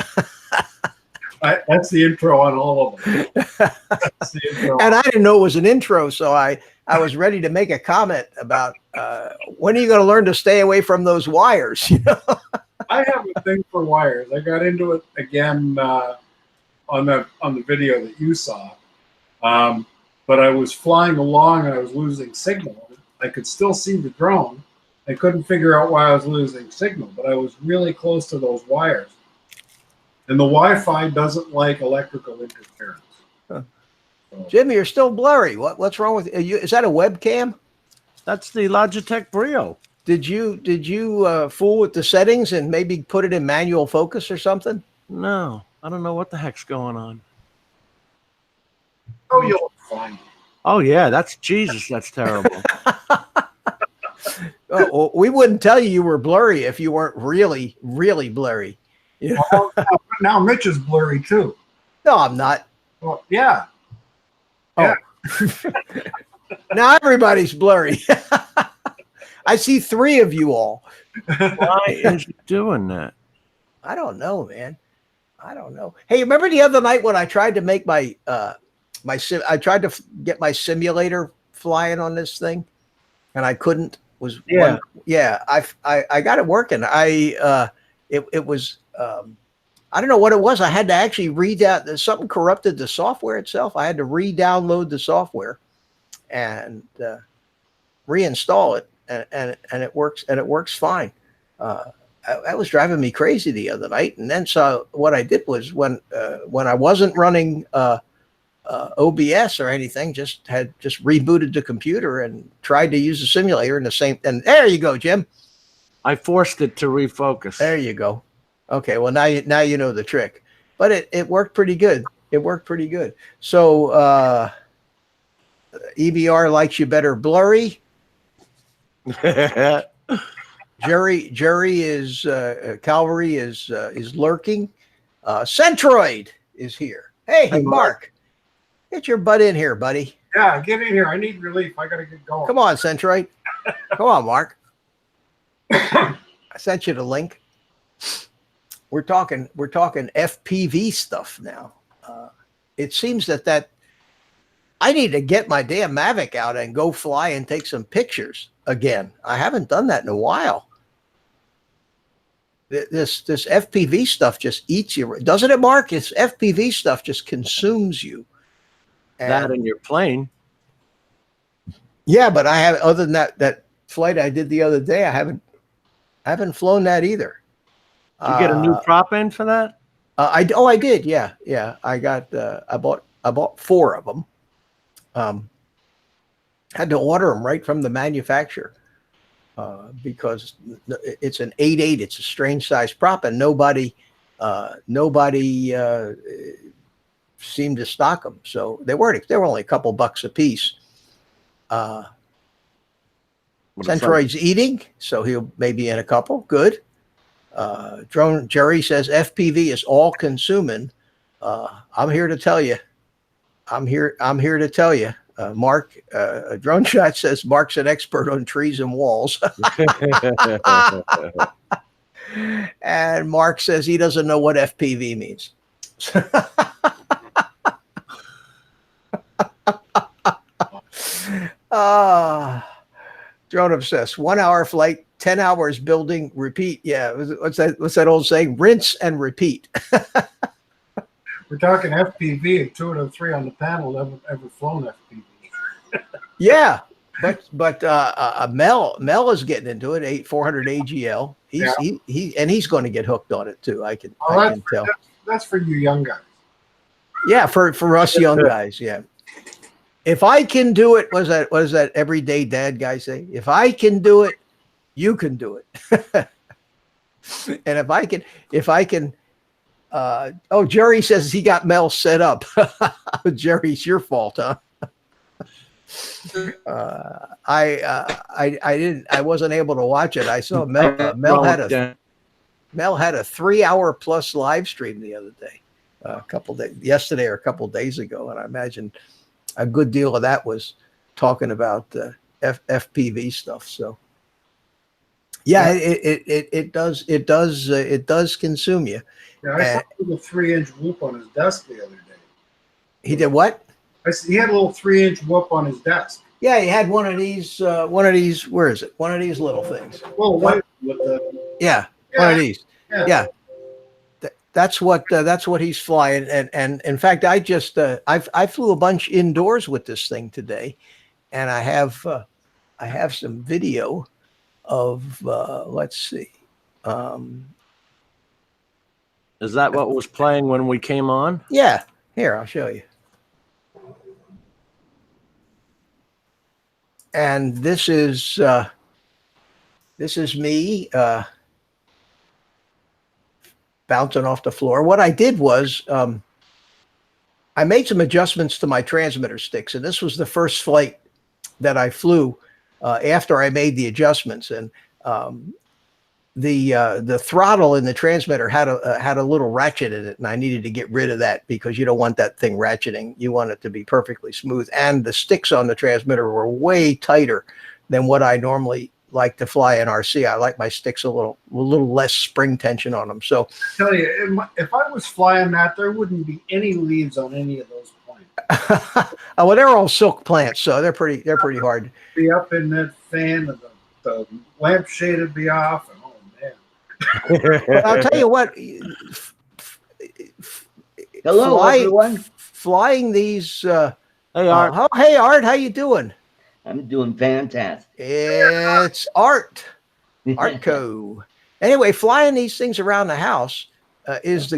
That's the intro on all of them. That's the intro. And I didn't know it was an intro, so I was ready to make a comment about when are you going to learn to stay away from those wires? I have a thing for wires. I got into it again on the video that you saw, but I was flying along and I was losing signal. I could still see the drone. I couldn't figure out why I was losing signal, but I was really close to those wires. And the Wi-Fi doesn't like electrical interference. Huh. So, Jimmy, you're still blurry. What's wrong with you? Is that a webcam? That's the Logitech Brio. Did you fool with the settings and maybe put it in manual focus or something? No, I don't know what the heck's going on. oh, you'll look fine. Oh yeah, that's Jesus. That's terrible. Oh, well, we wouldn't tell you were blurry if you weren't really, really blurry. Now Mitch is blurry too. No, I'm not. Well, yeah. Oh. Now everybody's blurry. I see three of you all. Why is he doing that? I don't know, man. I don't know. Hey, remember the other night when I tried to make my I tried to get my simulator flying on this thing, and I couldn't. Yeah. I got it working. It was I don't know what it was. I had to actually something corrupted the software itself. I had to re-download the software and reinstall it, and it works fine. That was driving me crazy the other night. And then so what I did was when I wasn't running OBS or anything, just rebooted the computer and tried to use the simulator in the same. And there you go, Jim. I forced it to refocus. There you go. Okay, well now you know the trick. But it worked pretty good. It worked pretty good. So EBR likes you better blurry. Jerry is Calvary is lurking. Centroid is here. Hey, Mark, get your butt in here, buddy. Yeah, get in here. I need relief. I gotta get going. Come on, Centroid. Come on, Mark. I sent you the link. We're talking FPV stuff now. It seems that I need to get my damn Mavic out and go fly and take some pictures again. I haven't done that in a while. This FPV stuff just eats you, doesn't it, Mark? It's FPV stuff just consumes you. That in your plane. Yeah, but I have, other than that flight I did the other day, I haven't flown that either. Did you get a new prop in for that? I did. Yeah. I got I bought 4 of them. Had to order them right from the manufacturer because it's an 8.8. It's a strange size prop, and nobody seemed to stock them. So they were only a couple bucks a piece. Centroid's eating, so he'll maybe in a couple. Good. Drone Jerry says FPV is all consuming. I'm here to tell you. I'm here to tell you. Mark, Drone Shot says Mark's an expert on trees and walls. And Mark says he doesn't know what FPV means. Drone Obsessed. 1 hour flight, 10 hours building, repeat. Yeah. What's that old saying? Rinse and repeat. We're talking FPV, and 2 out of 3 on the panel never ever flown FPV. Yeah. But Mel is getting into it. 400 AGL. He's going to get hooked on it too. I can tell. That's for you young guys. Yeah, for us young guys. Yeah. If I can do it, what does that everyday dad guy say? If I can do it, you can do it. And if I can, Jerry says he got Mel set up. Jerry's your fault, huh? I wasn't able to watch it. I saw Mel had a 3-hour plus live stream the other day, yesterday or a couple days ago. And I imagine a good deal of that was talking about FPV stuff. So yeah, it does consume you. Yeah, I saw a little 3-inch whoop on his desk the other day. He did what? He had a little 3-inch whoop on his desk. Yeah, he had one of these. Where is it? One of these little things. Well, white with the. Yeah, one of these. Yeah. That's what he's flying. And in fact, I flew a bunch indoors with this thing today, and I have some video of let's see. Is that what was playing when we came on? Yeah. Here, I'll show you. And this is me bouncing off the floor. What I did was I made some adjustments to my transmitter sticks, and this was the first flight that I flew after I made the adjustments. And the throttle in the transmitter had a little ratchet in it, and I needed to get rid of that because you don't want that thing ratcheting. You want it to be perfectly smooth. And the sticks on the transmitter were way tighter than what I normally like to fly in RC. I like my sticks a little less spring tension on them. So Tell you, if I was flying that, there wouldn't be any leaves on any of those planes. well, they're all silk plants, so they're pretty hard. Be up in that fan, and the lampshade would be off, and oh man. But I'll tell you what. Hello, everyone. Flying these. Hey, Art. Hey, Art, how you doing? I'm doing fantastic. It's Art. Artco. Anyway, flying these things around the house is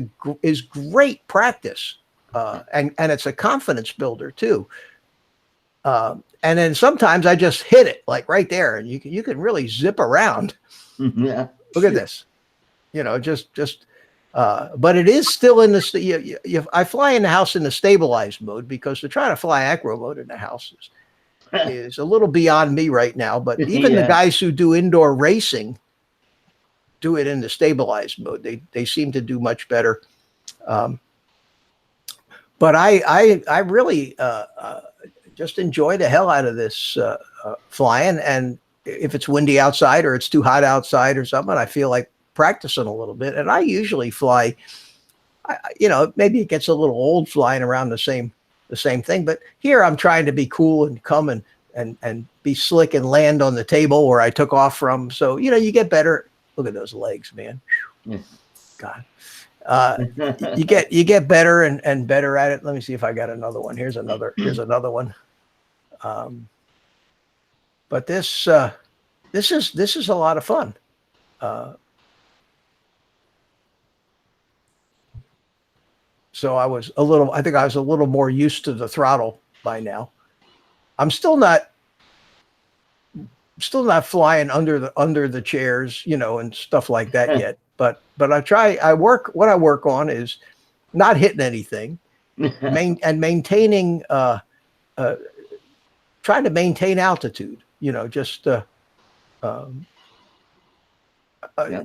great practice, and it's a confidence builder too. And then sometimes I just hit it like right there, and you can really zip around. Yeah. Look at this, but it is still in the. I fly in the house in the stabilized mode because to try to fly acro mode in the house is a little beyond me right now. But even the guys who do indoor racing do it in the stabilized mode. They seem to do much better. But I really just enjoy the hell out of this flying. And if it's windy outside or it's too hot outside or something, I feel like practicing a little bit. And I usually fly, maybe it gets a little old flying around the same thing, but here I'm trying to be cool and come and be slick and land on the table where I took off from. So, you get better. Look at those legs, man. Yeah. God. You get better and better at it. Let me see if I got another one. Here's another one. But this is a lot of fun. So I think I was a little more used to the throttle by now. I'm still not flying under the chairs, and stuff like that yet. But what I work on is not hitting anything and maintaining, trying to maintain altitude,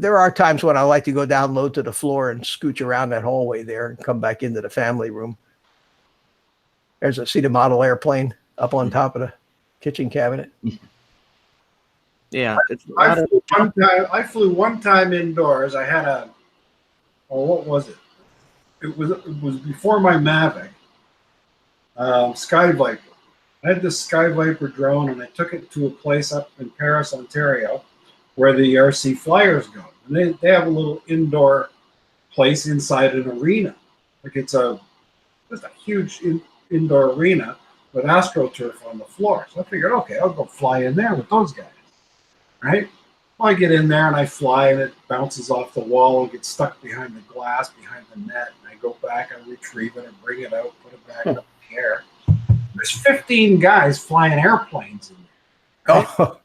there are times when I like to go down low to the floor and scooch around that hallway there and come back into the family room. See the model airplane up on top of the kitchen cabinet. Yeah. I flew one time indoors. I had what was it? It was before my Mavic. Sky Viper. I had this Sky Viper drone, and I took it to a place up in Paris, Ontario, where the RC Flyers go. And they have a little indoor place inside an arena. Like it's just a huge indoor arena with AstroTurf on the floor. So I figured, okay, I'll go fly in there with those guys. Right? Well, I get in there and I fly, and it bounces off the wall and gets stuck behind the glass, behind the net. And I go back, I retrieve it and bring it out, put it back up in the air. There's 15 guys flying airplanes in there. Right? Oh.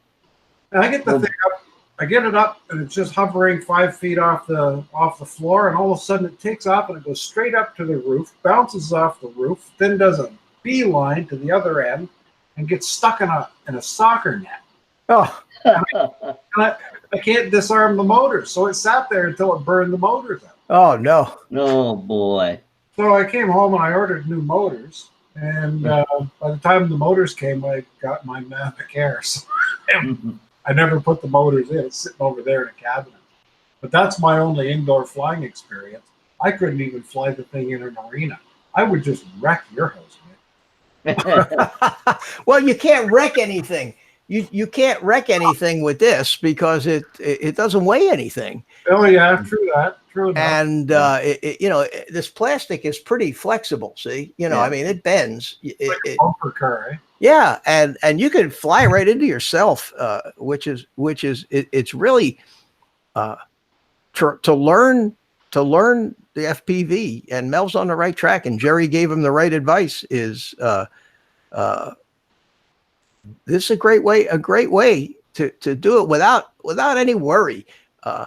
And I get the thing up. I get it up, and it's just hovering 5 feet off the floor, and all of a sudden it takes off and it goes straight up to the roof, bounces off the roof, then does a beeline to the other end, and gets stuck in a soccer net. Oh. I can't disarm the motors, so it sat there until it burned the motors out. Oh no! Oh boy! So I came home and I ordered new motors, and by the time the motors came, I got my Mavic Air. So I never put the motors in. It's sitting over there in a cabinet. But that's my only indoor flying experience. I couldn't even fly the thing in an arena. I would just wreck your house, man. Well, you can't wreck anything. You can't wreck anything with this because it doesn't weigh anything. Oh yeah, true that. True enough. And this plastic is pretty flexible. See, I mean, it bends. Like a bumper car, eh? Yeah, and you can fly right into yourself, which is it's really to learn the FPV, and Mel's on the right track, and Jerry gave him the right advice. This is a great way to do it without any worry. I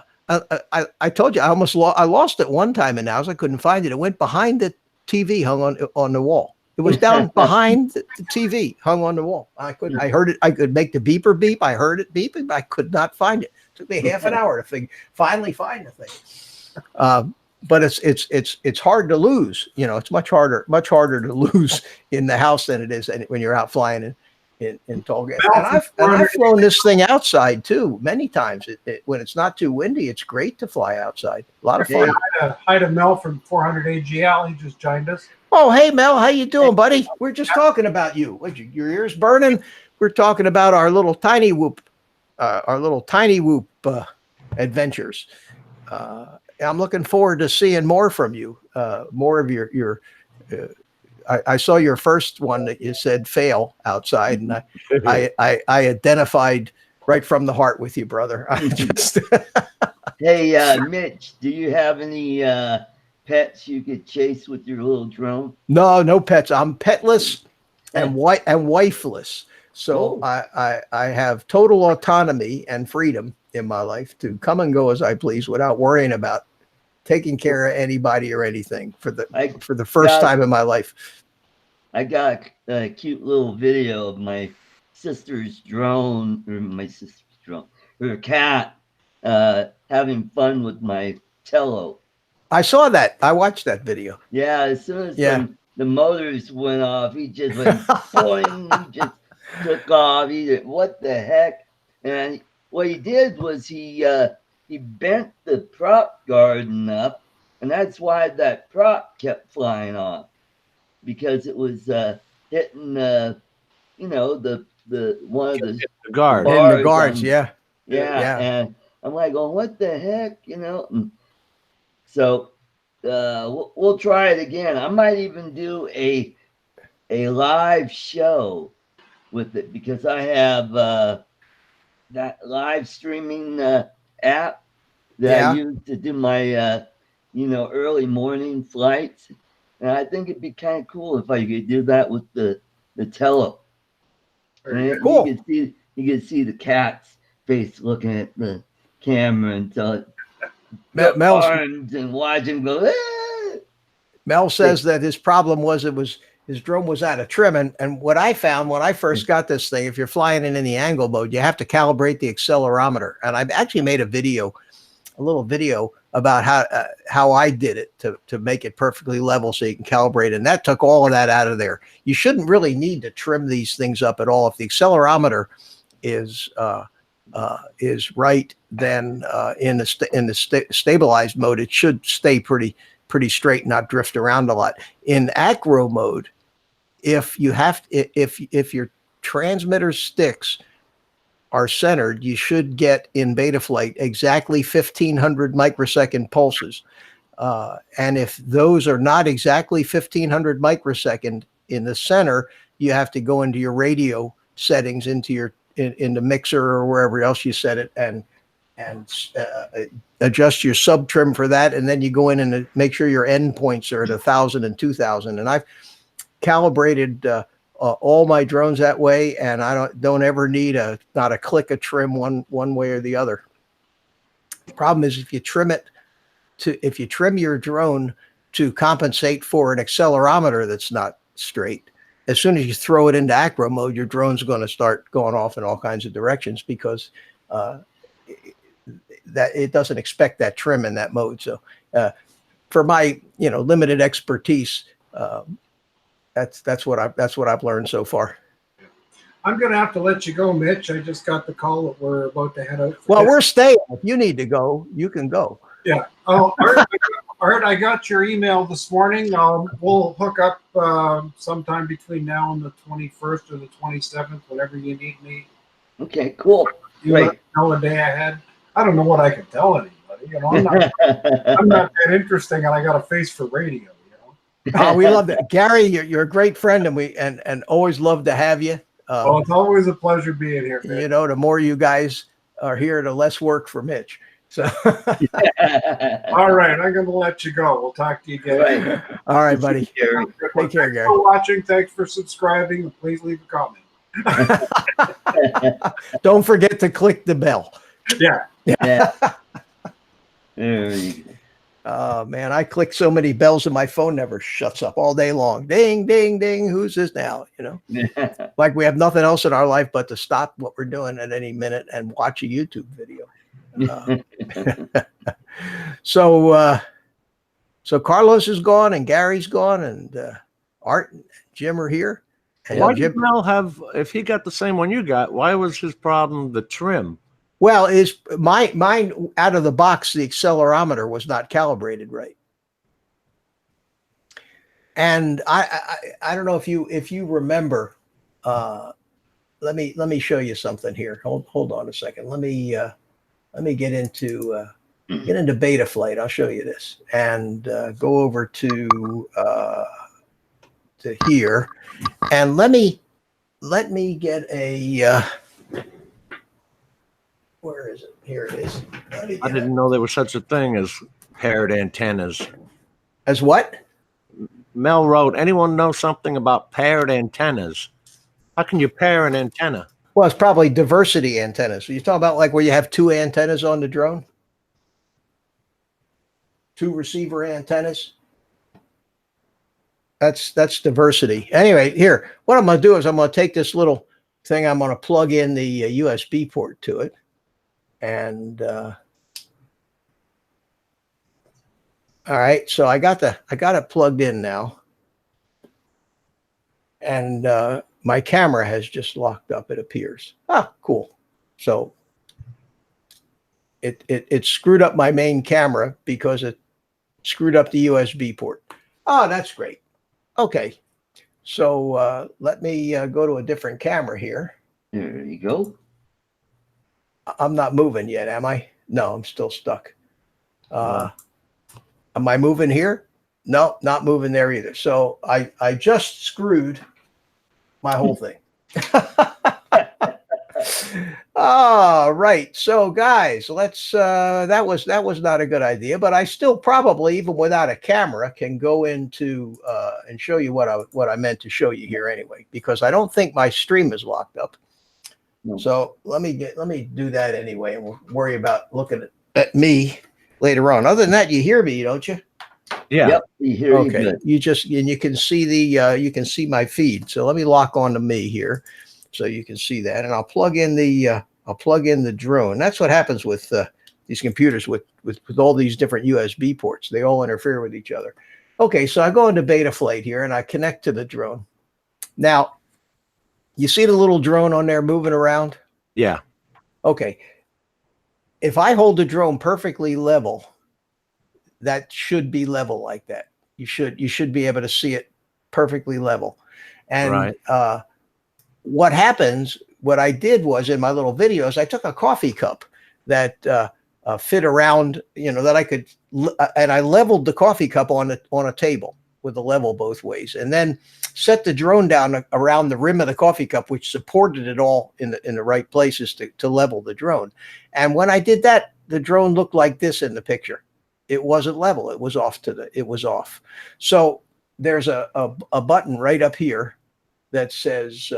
told you I lost it one time in the house. I couldn't find it. It went behind the TV hung on the wall. It was down behind the TV hung on the wall. I heard it. I could make the beeper beep. I heard it beeping, but I could not find it. took me half an hour to finally find the thing. But it's hard to lose. You know, it's much harder to lose in the house than it is when you're out flying in tall gas. And I've flown this thing outside too many times. When it's not too windy, it's great to fly outside. A lot of fun. Hi to Mel from 400 AGL. He just joined us. Oh, hey Mel, how you doing, buddy? We're just talking about you. What, your ears burning? We're talking about our little tiny whoop adventures. I'm looking forward to seeing more from you. More of your. I saw your first one that you said fail outside, and I identified right from the heart with you, brother. I just Hey, Mitch, do you have any pets you could chase with your little drone? no pets. I'm petless and wifeless. So Oh. I have total autonomy and freedom in my life to come and go as I please without worrying about taking care of anybody or anything for the first time in my life. I got a cute little video of my sister's drone, her cat, having fun with my Tello. I saw that. I watched that video. Yeah, as soon as the motors went off, he just went boing, he just took off. He did, what the heck? And what he did was he bent the prop guard enough, and that's why that prop kept flying off, because it was hitting the one of the guard. And the guards, yeah. Yeah. And I'm like, oh, what the heck, And so we'll try it again. I might even do a live show with it, because I have that live streaming app that I use to do my early morning flights, and I think it'd be kind of cool if I could do that with the Tello. And cool. You can see the cat's face looking at the camera until Mel's arms and watch him go. Ah! Mel says that his problem was his drone was out of trim. And what I found when I first got this thing, if you're flying it in the angle mode, you have to calibrate the accelerometer. And I've actually made a little video about how I did it to make it perfectly level so you can calibrate. And that took all of that out of there. You shouldn't really need to trim these things up at all. If the accelerometer is right, then in the stabilized mode, it should stay pretty straight, not drift around a lot. In acro mode, if your transmitter sticks are centered, you should get in Betaflight exactly 1500 microsecond pulses. And if those are not exactly 1500 microsecond in the center, you have to go into your radio settings, into the mixer or wherever else you set it, and adjust your sub trim for that. And then you go in and make sure your end points are at 1000 and 2000. And I've calibrated all my drones that way, and I don't ever need not a click of trim one way or the other. The problem is if you trim your drone to compensate for an accelerometer that's not straight, as soon as you throw it into acro mode, your drone's going to start going off in all kinds of directions, because that it doesn't expect that trim in that mode. So for my limited expertise, that's what I've learned so far. I'm going to have to let you go, Mitch. I just got the call that we're about to head out. Well, we're staying. If you need to go, you can go. Yeah. Oh, Art, I got your email this morning. We'll hook up sometime between now and the 21st or the 27th, whenever you need me. Okay, cool. You let me know a day ahead. I don't know what I can tell anybody. I'm not that interesting, and I got a face for radio. Oh, we love that, Gary. You're a great friend, and we always love to have you. It's always a pleasure being here, man. The more you guys are here, the less work for Mitch. So, all right, I'm going to let you go. We'll talk to you again. Right. All right, buddy. Take care, Gary. Thanks for watching. Thanks for subscribing. And please leave a comment. Don't forget to click the bell. Yeah. Yeah. There you go. Man, I click so many bells and my phone never shuts up all day long. Ding, ding, ding. Who's this now? Like we have nothing else in our life but to stop what we're doing at any minute and watch a YouTube video. So Carlos is gone and Gary's gone and Art and Jim are here. And Why Jim, did Mel have? If he got the same one you got, why was his problem the trim? well, is mine out of the box, the accelerometer was not calibrated right. And I don't know if you remember. Let me show you something here. Hold on a second. Let me get into Betaflight. I'll show you this and go over to here, and let me get a. Where is it? Here it is. I didn't know there was such a thing as paired antennas. As what? Mel wrote, anyone know something about paired antennas? How can you pair an antenna? Well, it's probably diversity antennas. So you're talking about like where you have two antennas on the drone? Two receiver antennas? That's diversity. Anyway, here, what I'm going to do is I'm going to take this little thing, I'm going to plug in the USB port to it. And all right, so I got it plugged in now. And my camera has just locked up, it appears. Ah, cool. So it screwed up my main camera because it screwed up the USB port. Oh, that's great. Okay. So let me go to a different camera here. There you go. I'm not moving yet, am I? No, I'm still stuck. Am I moving here? No, not moving there either. So I just screwed my whole thing. All right. So guys, let's that was not a good idea, but I still probably, even without a camera, can go into and show you what I meant to show you here anyway, because I don't think my stream is locked up. No. So let me do that anyway, and we'll worry about looking at me later on. Other than that, you hear me, don't you? Yeah. Yep. You hear you Okay. good. You can see you can see my feed. So let me lock on to me here, so you can see that, and I'll plug in the drone. That's what happens with these computers with all these different USB ports. They all interfere with each other. Okay, so I go into Betaflight here and I connect to the drone. Now, you see the little drone on there moving around? Yeah. Okay. If I hold the drone perfectly level, that should be level like that. You should be able to see it perfectly level. And Right. what happens, what I did was in my little videos, I took a coffee cup that fit around, that I could, and I leveled the coffee cup on a table with a level both ways, and then set the drone down around the rim of the coffee cup, which supported it all in the right places to level the drone. And when I did that, the drone looked like this in the picture. It wasn't level. It was off. So there's a button right up here that says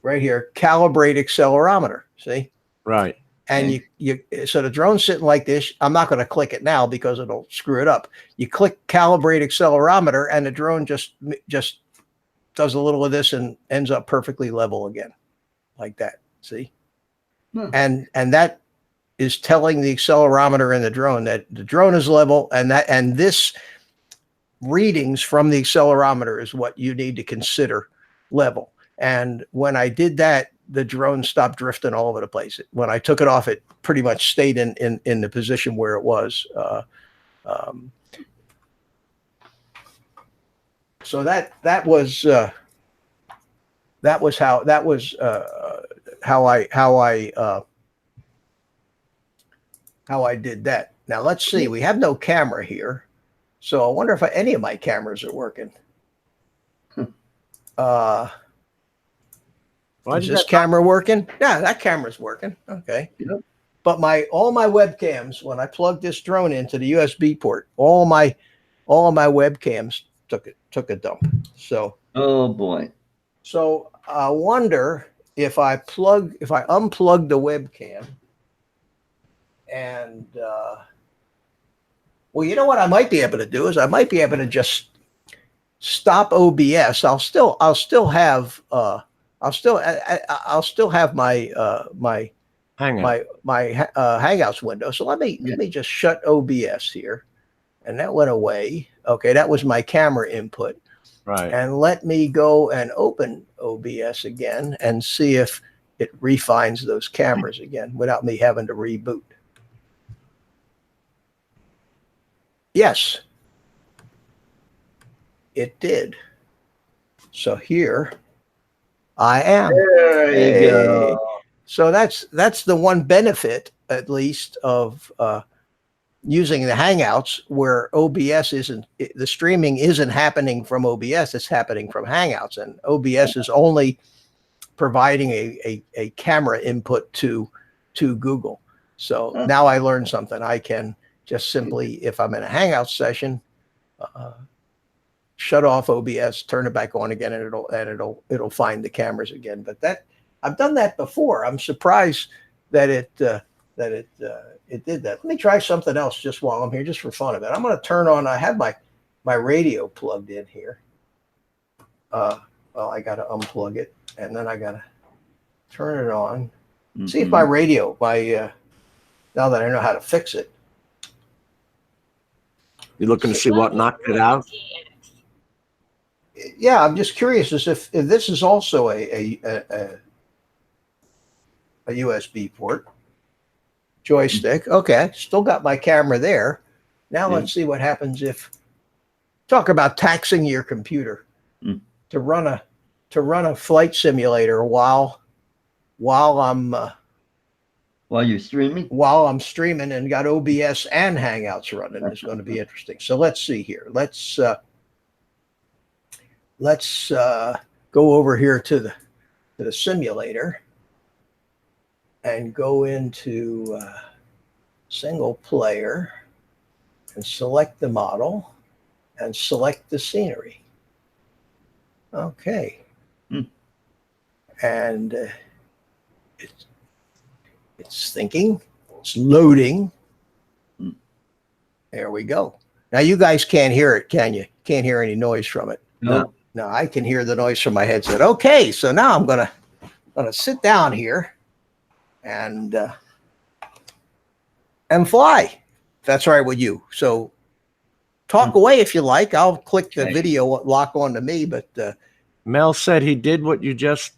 right here, calibrate accelerometer. See? Right. And so the drone's sitting like this. I'm not going to click it now because it'll screw it up. You click calibrate accelerometer, and the drone just does a little of this and ends up perfectly level again, like that. See? Hmm. And that is telling the accelerometer in the drone that the drone is level, and this readings from the accelerometer is what you need to consider level. And when I did that, the drone stopped drifting all over the place. When I took it off, it pretty much stayed in the position where it was. So that was how I did that. Now let's see. We have no camera here, so I wonder if any of my cameras are working. Is this camera working? Yeah, that camera's working. Okay. Yep. But all my webcams, when I plugged this drone into the USB port, all my webcams took a dump. So Oh boy. So I wonder if I unplug the webcam and well, you know what I might be able to do is I might be able to just stop OBS. I'll still have my Hangout. Hangouts window. So let me just shut OBS here, and that went away. Okay, that was my camera input. Right. And let me go and open OBS again and see if it refines those cameras again without me having to reboot. Yes, it did. So here I am. There you Hey. go. So that's the one benefit, at least, of using the Hangouts, where OBS the streaming isn't happening from OBS; it's happening from Hangouts, and OBS is only providing a camera input to Google. So now I learned something. I can just simply, if I'm in a Hangout session, shut off OBS, turn it back on again, and it'll find the cameras again. But I've done that before. I'm surprised that it did that. Let me try something else just while I'm here, just for fun of it. I'm going to turn on. I have my radio plugged in here. Well, I got to unplug it, and then I got to turn it on. See if my radio, now that I know how to fix it. You're looking to see what knocked it out? Yeah, I'm just curious as if this is also a USB port joystick. Okay, still got my camera there. Now let's see what happens if talk about taxing your computer to run a flight simulator while I'm while you're streaming. While I'm streaming and got OBS and Hangouts running. It's going to be interesting. So let's see here. Let's go over here to the simulator and go into single player and select the model and select the scenery. Okay. And it's thinking, it's loading. There we go. Now you guys can't hear it, can you? Can't hear any noise from it. No. No, I can hear the noise from my headset. Okay, so now I'm gonna sit down here and fly. If that's all right with you. So talk away if you like. I'll click the video lock on to me, but Mel said he did what you just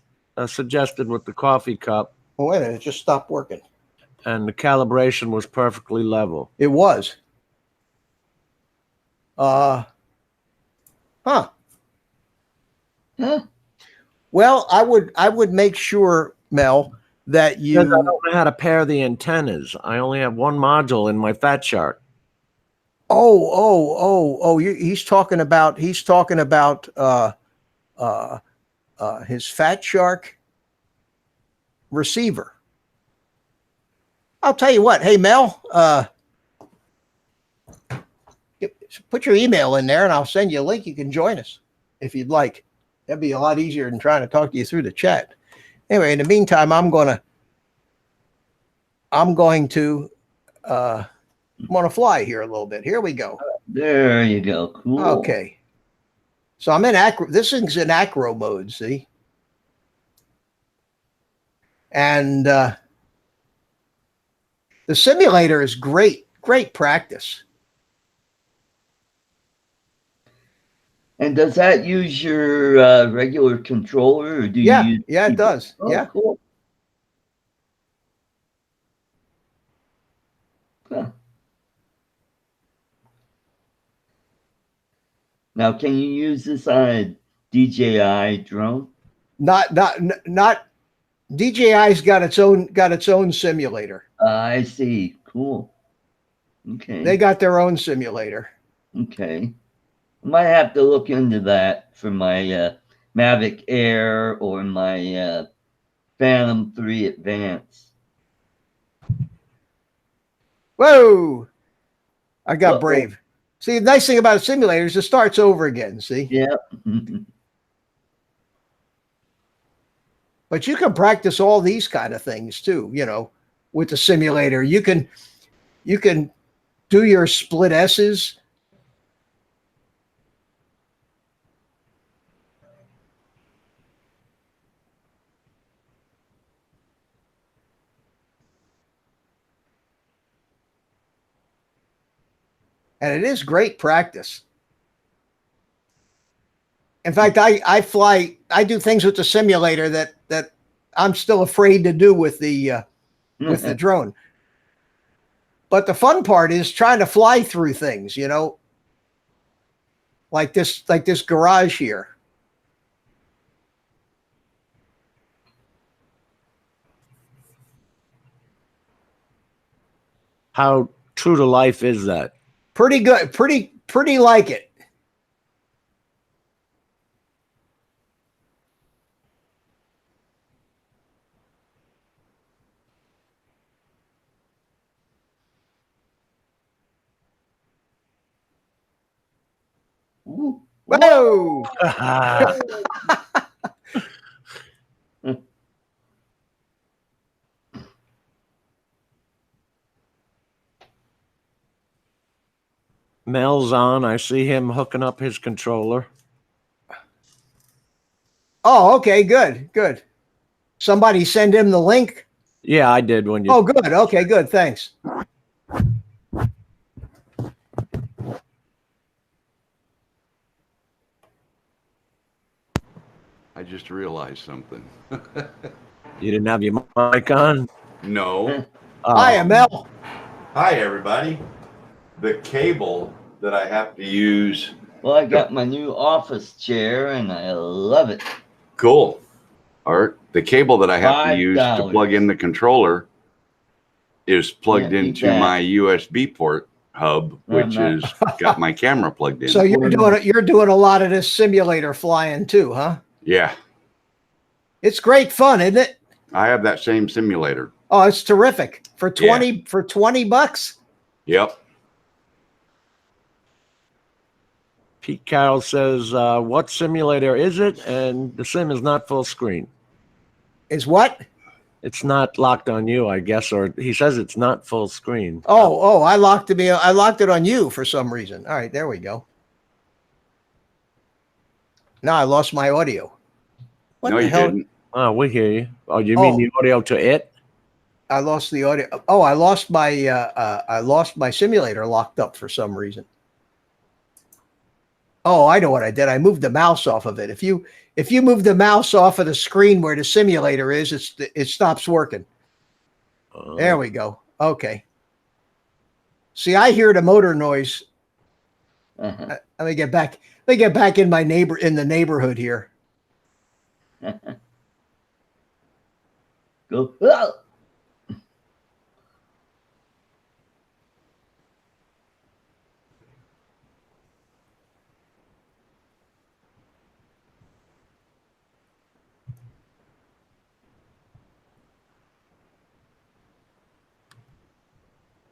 suggested with the coffee cup. oh, wait a minute, it just stopped working. And the calibration was perfectly level. It was. Huh. Well, I would make sure, Mel, that you. Because I don't know how to pair the antennas. I only have one module in my Fat Shark. He's talking about his Fat Shark receiver. I'll tell you what. Hey, Mel, put your email in there, and I'll send you a link. You can join us if you'd like. That'd be a lot easier than trying to talk to you through the chat. Anyway, in the meantime, I'm going to fly here a little bit. Here we go. There you go. Cool. Okay. So I'm in acro. This thing's in acro mode. See, and the simulator is great practice. And does that use your regular controller, or do you use? Yeah, it does. Oh, yeah. Cool. Huh. Now, can you use this on a DJI drone? Not DJI's got its own simulator. I see. Cool. Okay. They got their own simulator. Okay. I might have to look into that for my Mavic Air or my Phantom 3 Advance. Whoa! I got brave. See, the nice thing about a simulator is it starts over again. See? Yeah. But you can practice all these kind of things too. You know, with the simulator, you can do your split S's. And it is great practice. In fact, I do things with the simulator that I'm still afraid to do with the drone. But the fun part is trying to fly through things, you know, like this garage here. How true to life is that? Pretty good. Pretty like it. Ooh. Whoa! Mel's on. I see him hooking up his controller. Oh, okay, good. Somebody send him the link. Yeah, I did when you. Oh, good. Okay, good. Thanks. I just realized something. You didn't have your mic on? No. Oh, Hi, Mel. Hi, everybody. The cable that I have to use. Well, I got my new office chair and I love it. Cool. Art. The cable that I have to use to $5. plug in the controller is plugged Yeah, into that. my USB port hub, which not- is got my camera plugged in. So you're doing a lot of this simulator flying too, huh? Yeah, It's great fun, isn't it? I have that same simulator. Oh, it's terrific. For 20 bucks. Yep. Pete Carroll says, what simulator is it? And the sim is not full screen. Is what? It's not locked on you, I guess, or he says it's not full screen. Oh, I locked it on you for some reason. All right, there we go. Now I lost my audio. What No, the you hell? didn't. Oh, we hear you. Oh, you mean Oh. the audio to it? I lost the audio. Oh, I lost my simulator locked up for some reason. Oh, I know what I did. I moved the mouse off of it. If you move the mouse off of the screen where the simulator is, it stops working. There we go. Okay. See, I hear the motor noise. Uh-huh. Let me get back. Let me get back in the neighborhood here. Go. Ah!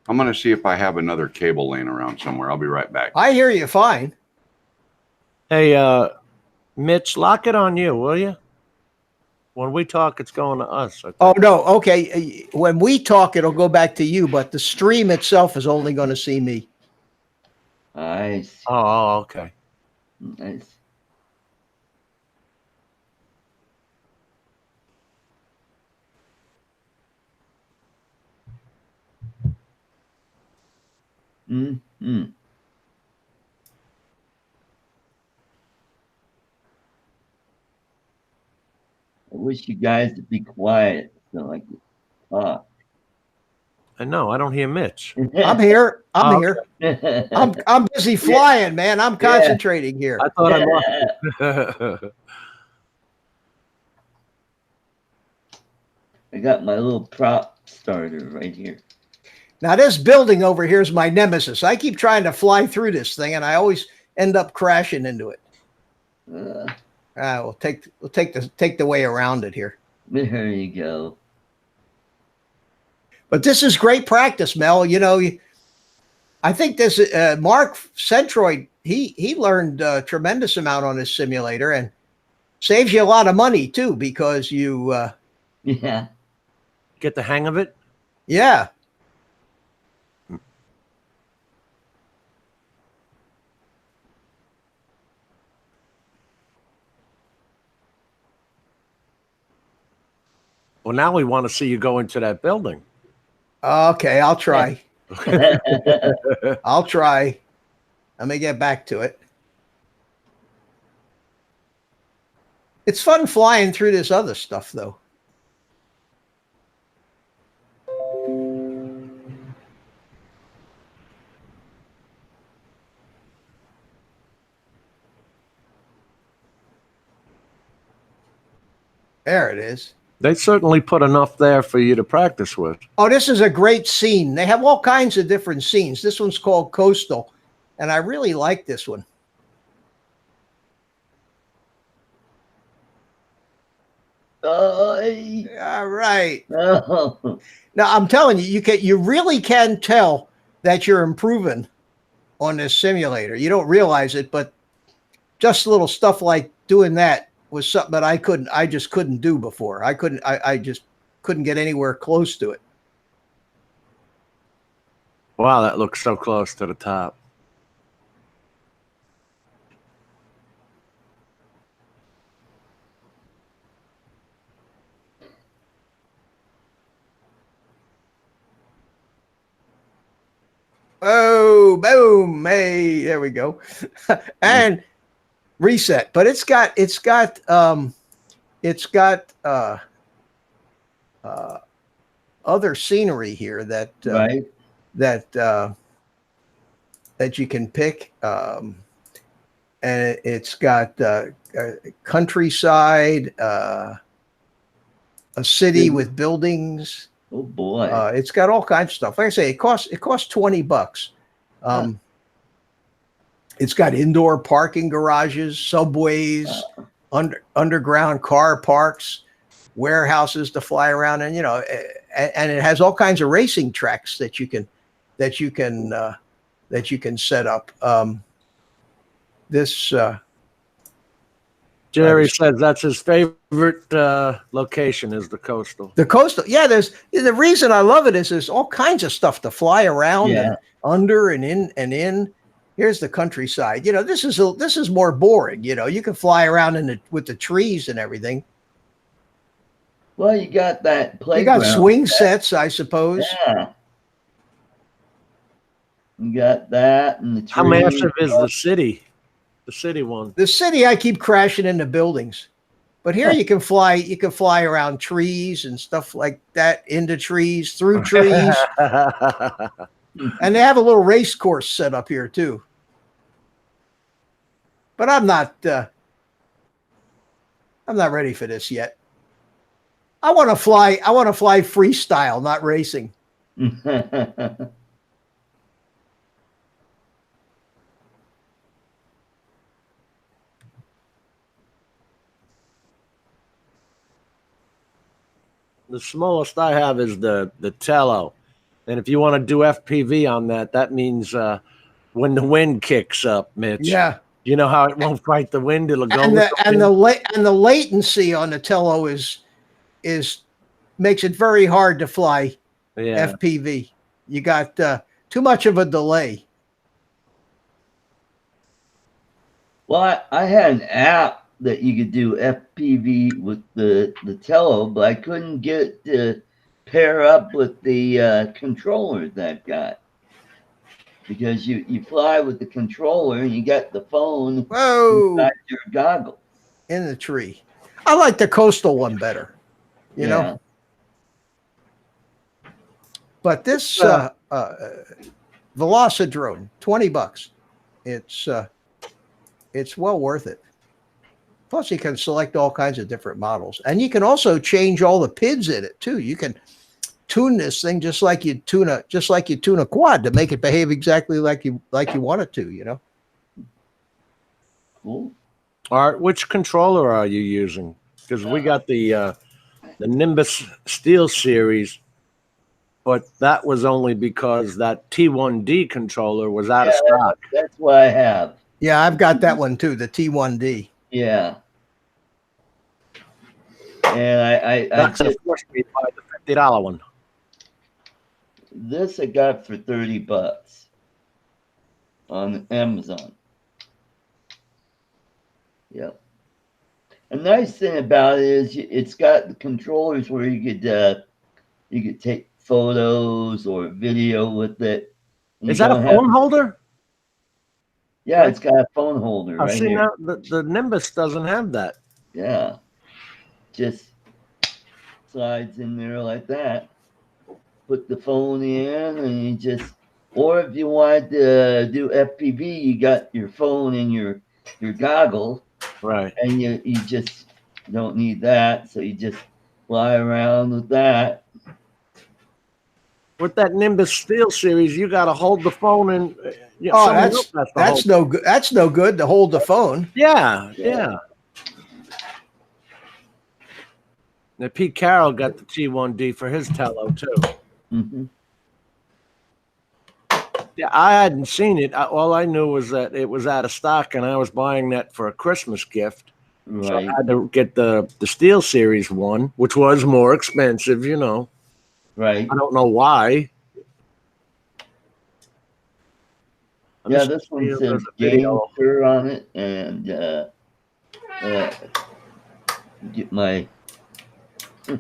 I'm going to see if I have another cable laying around somewhere. I'll be right back. I hear you fine. Hey, Mitch, lock it on you, will you? When we talk, it's going to us. I think. Oh no, okay. When we talk, it'll go back to you, but the stream itself is only going to see me. Nice. Oh, okay. Nice. Mm-hmm. I wish you guys would be quiet so I could talk. I know. I don't hear Mitch. I'm here. I'm Oh, here. I'm busy flying, man. I'm concentrating here. I thought I lost. I got my little prop starter right here. Now this building over here is my nemesis. I keep trying to fly through this thing, and I always end up crashing into it. We'll take the way around it here. There you go. But this is great practice, Mel. You know, I think this Mark Centroid he learned a tremendous amount on his simulator and saves you a lot of money too because you Yeah. Get the hang of it? yeah. Well, now we want to see you go into that building. Okay, I'll try. I'll try. Let me get back to it. It's fun flying through this other stuff, though. There it is. They certainly put enough there for you to practice with. Oh, this is a great scene. They have all kinds of different scenes. This one's called Coastal, and I really like this one. All right. Oh, Now I'm telling you, you really can tell that you're improving on this simulator. You don't realize it, but just little stuff like doing that was something that I just couldn't do before. I just couldn't get anywhere close to it. Wow, that looks so close to the top. Oh, boom. Hey, there we go. And reset. But it's got other scenery here that right. that you can pick. And it's got countryside, a city with buildings. Oh boy. It's got all kinds of stuff. Like I say, it costs $20. It's got indoor parking garages, subways, underground car parks, warehouses to fly around, and and it has all kinds of racing tracks that you can set up. Jerry says that's his favorite location is the coastal. The coastal, yeah. The reason I love it is there's all kinds of stuff to fly around and under and in and in. Here's the countryside. This is more boring. You can fly around with the trees and everything. Well, you got that You playground. got swing sets, I suppose. Yeah. You got that and the trees. How massive is the city? The city one. The city, I keep crashing into buildings, but here you can fly. You can fly around trees and stuff like that, into trees, through trees, and they have a little race course set up here too. But I'm not ready for this yet. I want to fly freestyle, not racing. The smallest I have is the Tello, and if you want to do FPV on that, that means when the wind kicks up, Mitch. Yeah. You know how it won't fight the wind; it'll go. And the latency on the Tello is makes it very hard to fly FPV. You got too much of a delay. Well, I had an app that you could do FPV with the Tello, but I couldn't get it to pair up with the controller that I've got. Because you fly with the controller and you got the phone inside your goggle. In the tree. I like the coastal one better, you know. But this Velocidrone, $20. It's well worth it. Plus, you can select all kinds of different models, and you can also change all the PIDs in it too. You can tune this thing just like you tune a quad to make it behave exactly like you want it to. Cool. Art, which controller are you using? Because we got the Nimbus Steel series, but that was only because that T1D controller was out of stock. That's what I have. Yeah, I've got that one too, the T1D. Yeah. And I That's just, forced me to buy the $50 one. this I got for $30 on Amazon. Yep. A nice thing about it is it's got the controllers where you could take photos or video with it. Is that a phone holder? Yeah, it's got a phone holder I right see here. now the Nimbus doesn't have that. Yeah, just slides in there like that. Put the phone in, and you just, or if you want to do FPV, you got your phone in your goggle, Right. and you just don't need that, so you just fly around with that. With that Nimbus Steel series, you got to hold the phone and Oh, someone else has to that's hold. no good. That's no good to hold the phone. Yeah, Yeah. yeah. Now, Pete Carroll got the T1D for his Tello too. Hmm. Yeah, I hadn't seen it. All I knew was that it was out of stock, and I was buying that for a Christmas gift. So I Right. had to get the Steel Series one, which was more expensive. Right. I don't know why. Yeah, this one There's says a video. Gameter on it, and get my. I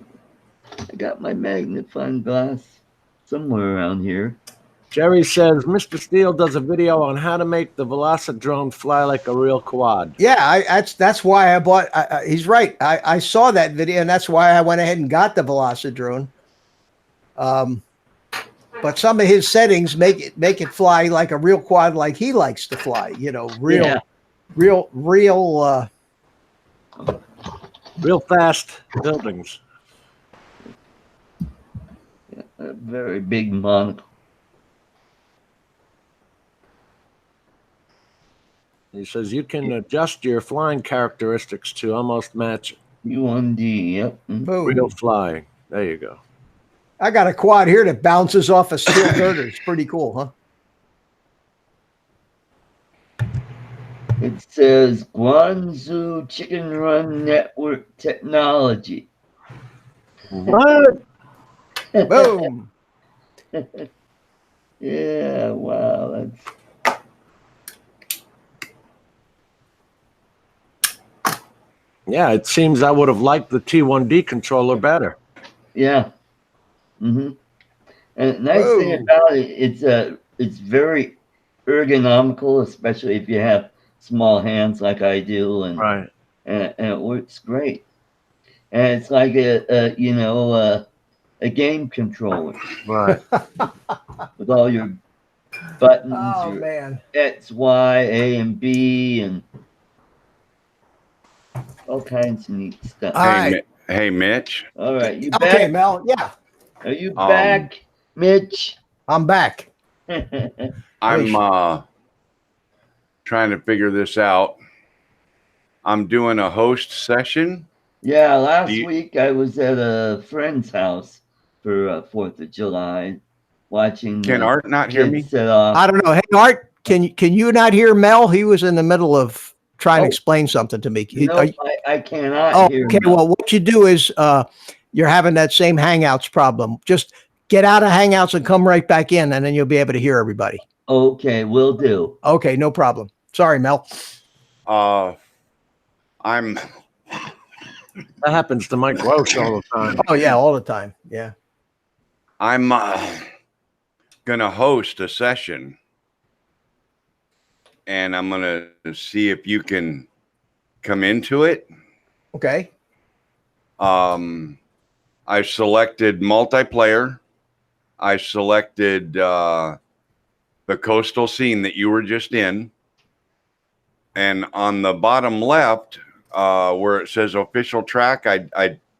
got my magnifying glass somewhere around here. Jerry says Mr. Steele does a video on how to make the Velocidrone fly like a real quad. Yeah, that's why I bought. He's right. I saw that video, and that's why I went ahead and got the Velocidrone. But some of his settings make it fly like a real quad, like he likes to fly. Yeah. real. Real fast buildings. A very big monocle. He says you can adjust your flying characteristics to almost match U1D. Yep. Boom. real flying. There you go. I got a quad here that bounces off a steel girder. It's pretty cool, huh? It says Guangzhou Chicken Run Network Technology. What? Boom. Yeah, wow, that's Yeah, it seems I would have liked the T1D controller better. yeah. Mm-hmm. And the nice thing Whoa. about it, it's very ergonomical, especially if you have small hands like I do, and Right. and it works great. And it's like a game controller Right. with all your buttons, Oh your man. X, Y, A, and B, and all kinds of neat stuff. All right. Hey, Mitch. All right, you Okay, back? Mel. Yeah, Are you back, Mitch? I'm back. I'm trying to figure this out. I'm doing a host session. Yeah, last Do you- week I was at a friend's house for 4th of July, watching. Can Art not hear me? kids set off. I don't know. Hey, Art, can you not hear Mel? He was in the middle of trying to Oh. explain something to me. No, I cannot Oh, hear. okay. him. Well, what you do is you're having that same Hangouts problem. Just get out of Hangouts and come right back in, and then you'll be able to hear everybody. Okay, will do. Okay, no problem. Sorry, Mel. I'm That happens to Mike Roche all the time. Oh yeah, all the time. Yeah. gonna host a session, and I'm gonna see if you can come into it. Okay. I selected multiplayer. I selected the coastal scene that you were just in, and on the bottom left, where it says official track,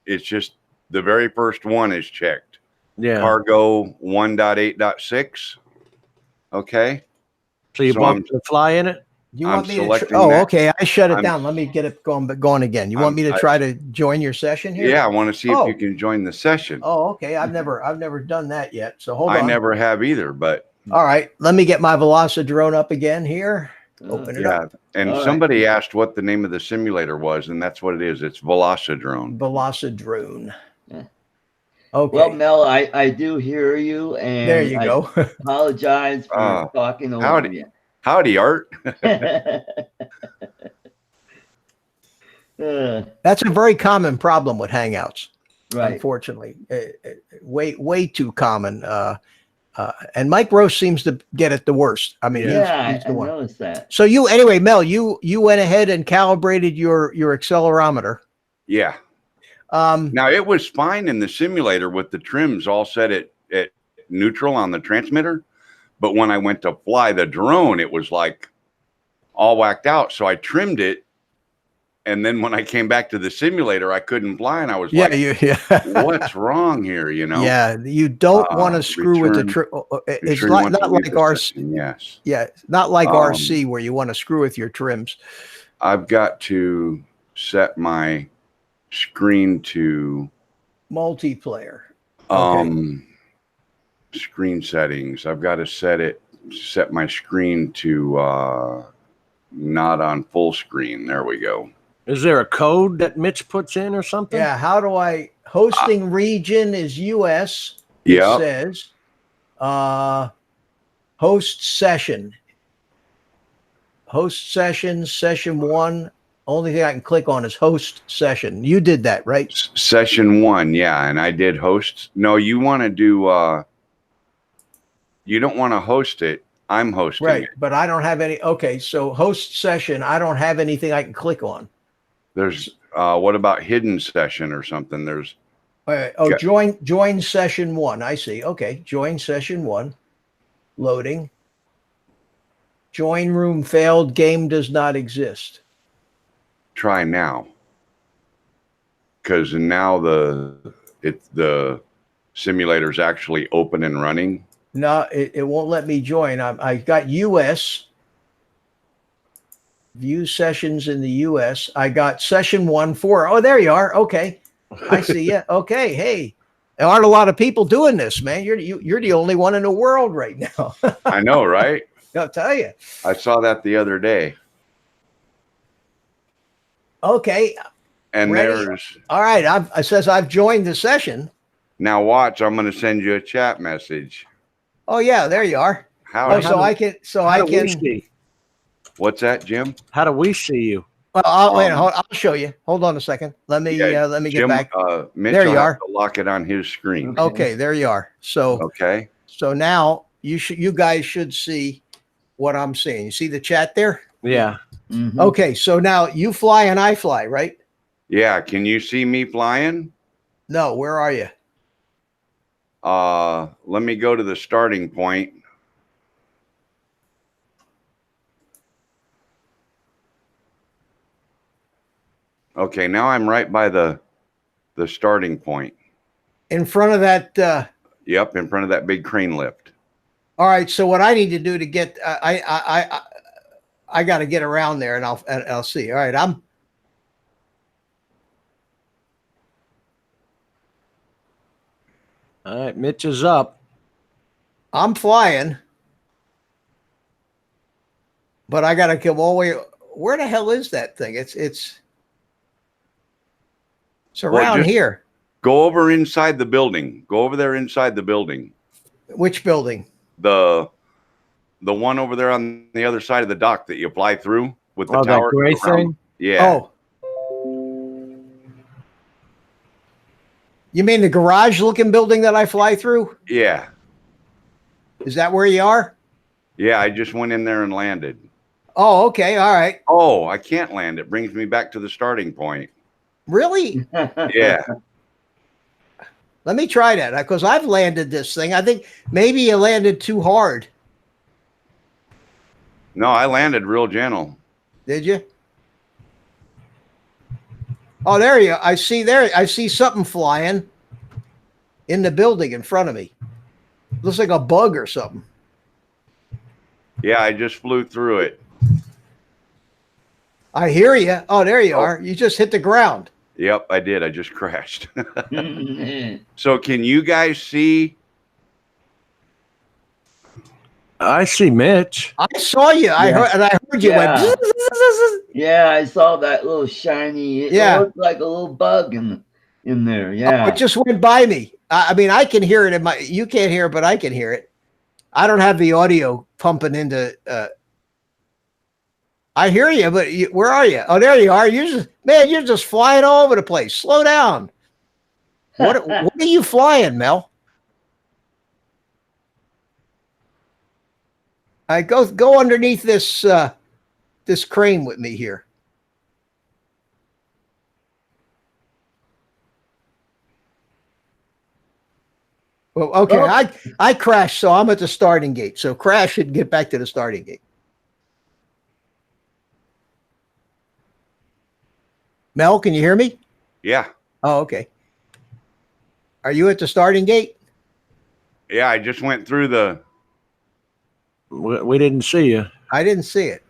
it's just the very first one is checked. Yeah. Cargo 1.8.6. Okay. So you so want I'm- to fly in it? You I'm want me to? selecting Oh, that. okay. I shut it I'm- down. Let me get it going again. You want me to I- try to join your session here? Yeah, I want to see Oh. if you can join the session. Oh, okay. I've never done that yet. So hold I on. never have either, but All right. Let me get my Velocidrone up again here. Open it yeah. up. And All right. somebody asked what the name of the simulator was, and that's what it is. It's Velocidrone. Velocidrone. Yeah. Okay. Well, Mel, I do hear you, and there you I go. apologize for talking over howdy. you. Howdy, Art. That's a very common problem with Hangouts. Right. Unfortunately, way too common. And Mike Rose seems to get it the worst. I mean, Yeah, he's I the one. noticed that. So Mel, you went ahead and calibrated your accelerometer. Yeah. Now it was fine in the simulator with the trims all set at neutral on the transmitter, but when I went to fly the drone, it was like all whacked out. So I trimmed it, and then when I came back to the simulator, I couldn't fly, and I was like, "What's wrong here?" You know? Yeah, you don't want to screw with the trim. It's not like RC. Yes. Yeah, not like RC where you want to screw with your trims. I've got to set my screen to multiplayer. Screen settings. I've got to set my screen to not on full screen. There we go. Is there a code that Mitch puts in or something? Yeah. How do I hosting region is US. Yeah. It says host session. Host session 1. Only thing I can click on is host session. You did that, right? Session 1, yeah, and I did host. No, you want to do you don't want to host it. I'm hosting right, it. But I don't have any. Okay, so host session, I don't have anything I can click on. There's what about hidden session or something? There's join session 1. I see. Okay, join session 1. Loading. Join room failed. Game does not exist. Try now, because now the simulator's actually open and running. No, it won't let me join. I got US view sessions in the US. I got session 1-4. Oh, there you are. Okay, I see you. Okay, hey, there aren't a lot of people doing this, man. You're the only one in the world right now. I know, right? I'll tell you. I saw that the other day. Okay. And ready? there's all right. It says I've joined the session. Now watch. I'm going to send you a chat message. Oh yeah, there you are. I can. What's that, Jim? How do we see you? Well, I'll show you. Hold on a second. Let me get Jim, back. Mitch there you will are. have to lock it on his screen. Okay, there you are. So okay. So now you guys should see what I'm seeing. You see the chat there? Yeah. Mhm. Okay, so now you fly and I fly, right? Yeah. Can you see me flying? No. Where are you? Let me go to the starting point. Okay, now I'm right by the starting point. In front of that. Yep, in front of that big crane lift. All right. So what I need to do to get I got to get around there, and I'll see. All right. All right, Mitch is up. I'm flying, but I got to come all the way. Where the hell is that thing? It's around here. Go over inside the building. Go over there inside the building. Which building? The one over there on the other side of the dock that you fly through with the tower. That gray thing? Yeah. Oh. You mean the garage looking building that I fly through? Yeah. Is that where you are? Yeah, I just went in there and landed. Oh, okay. All right. Oh, I can't land. It brings me back to the starting point. Really? Yeah. Let me try that because I've landed this thing. I think maybe you landed too hard. No, I landed real gentle. Did you? Oh, there you are. I see something flying in the building in front of me. Looks like a bug or something. Yeah, I just flew through it. I hear you. Oh, there you are. You just hit the ground. Yep, I did. I just crashed. So can you guys see? I see Mitch. I saw you. I heard you. Yeah. Went, Yeah, I saw that little shiny. It looked like a little bug in there. Yeah. it just went by me. I mean, I can hear it. You can't hear it, but I can hear it. I don't have the audio pumping into. I hear you, but where are you? Oh, there you are. You're just flying all over the place. Slow down. What are you flying, Mel? I go underneath this this crane with me here. Well, okay, Oh. I crashed, so I'm at the starting gate. So crash and get back to the starting gate. Mel, can you hear me? Yeah. Oh, okay. Are you at the starting gate? Yeah. I just went through the. We didn't see you. I didn't see it.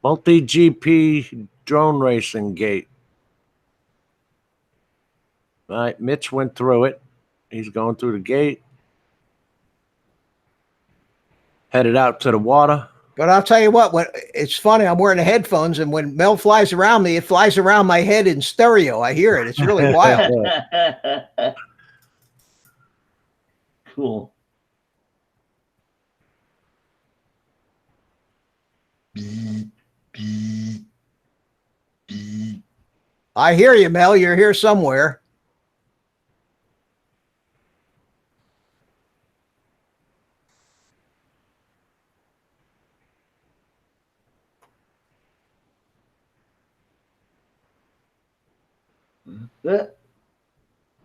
Multi GP drone racing gate. All right, Mitch went through it. He's going through the gate. Headed out to the water. But I'll tell you what, when it's funny, I'm wearing the headphones, and when Mel flies around me, it flies around my head in stereo. I hear it. It's really wild. Cool. Bzz, bzz, bzz. I hear you, Mel. You're here somewhere.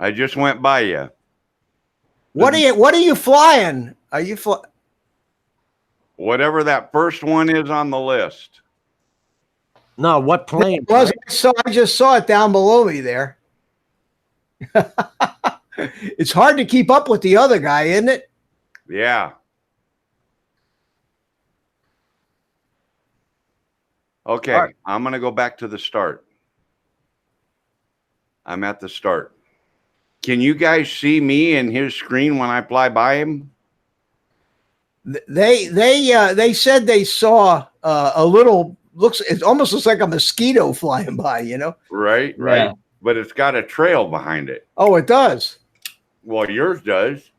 I just went by you. What are you flying? Are you Whatever that first one is on the list. No, what plane? was so I just saw it down below me there. It's hard to keep up with the other guy, isn't it? Yeah. Okay. All right. I'm going to go back to the start. I'm at the start. Can you guys see me and his screen when I fly by him? They said they saw a little it almost looks like a mosquito flying by, you know? Right. Yeah. But it's got a trail behind it. Oh, it does. Well, yours does.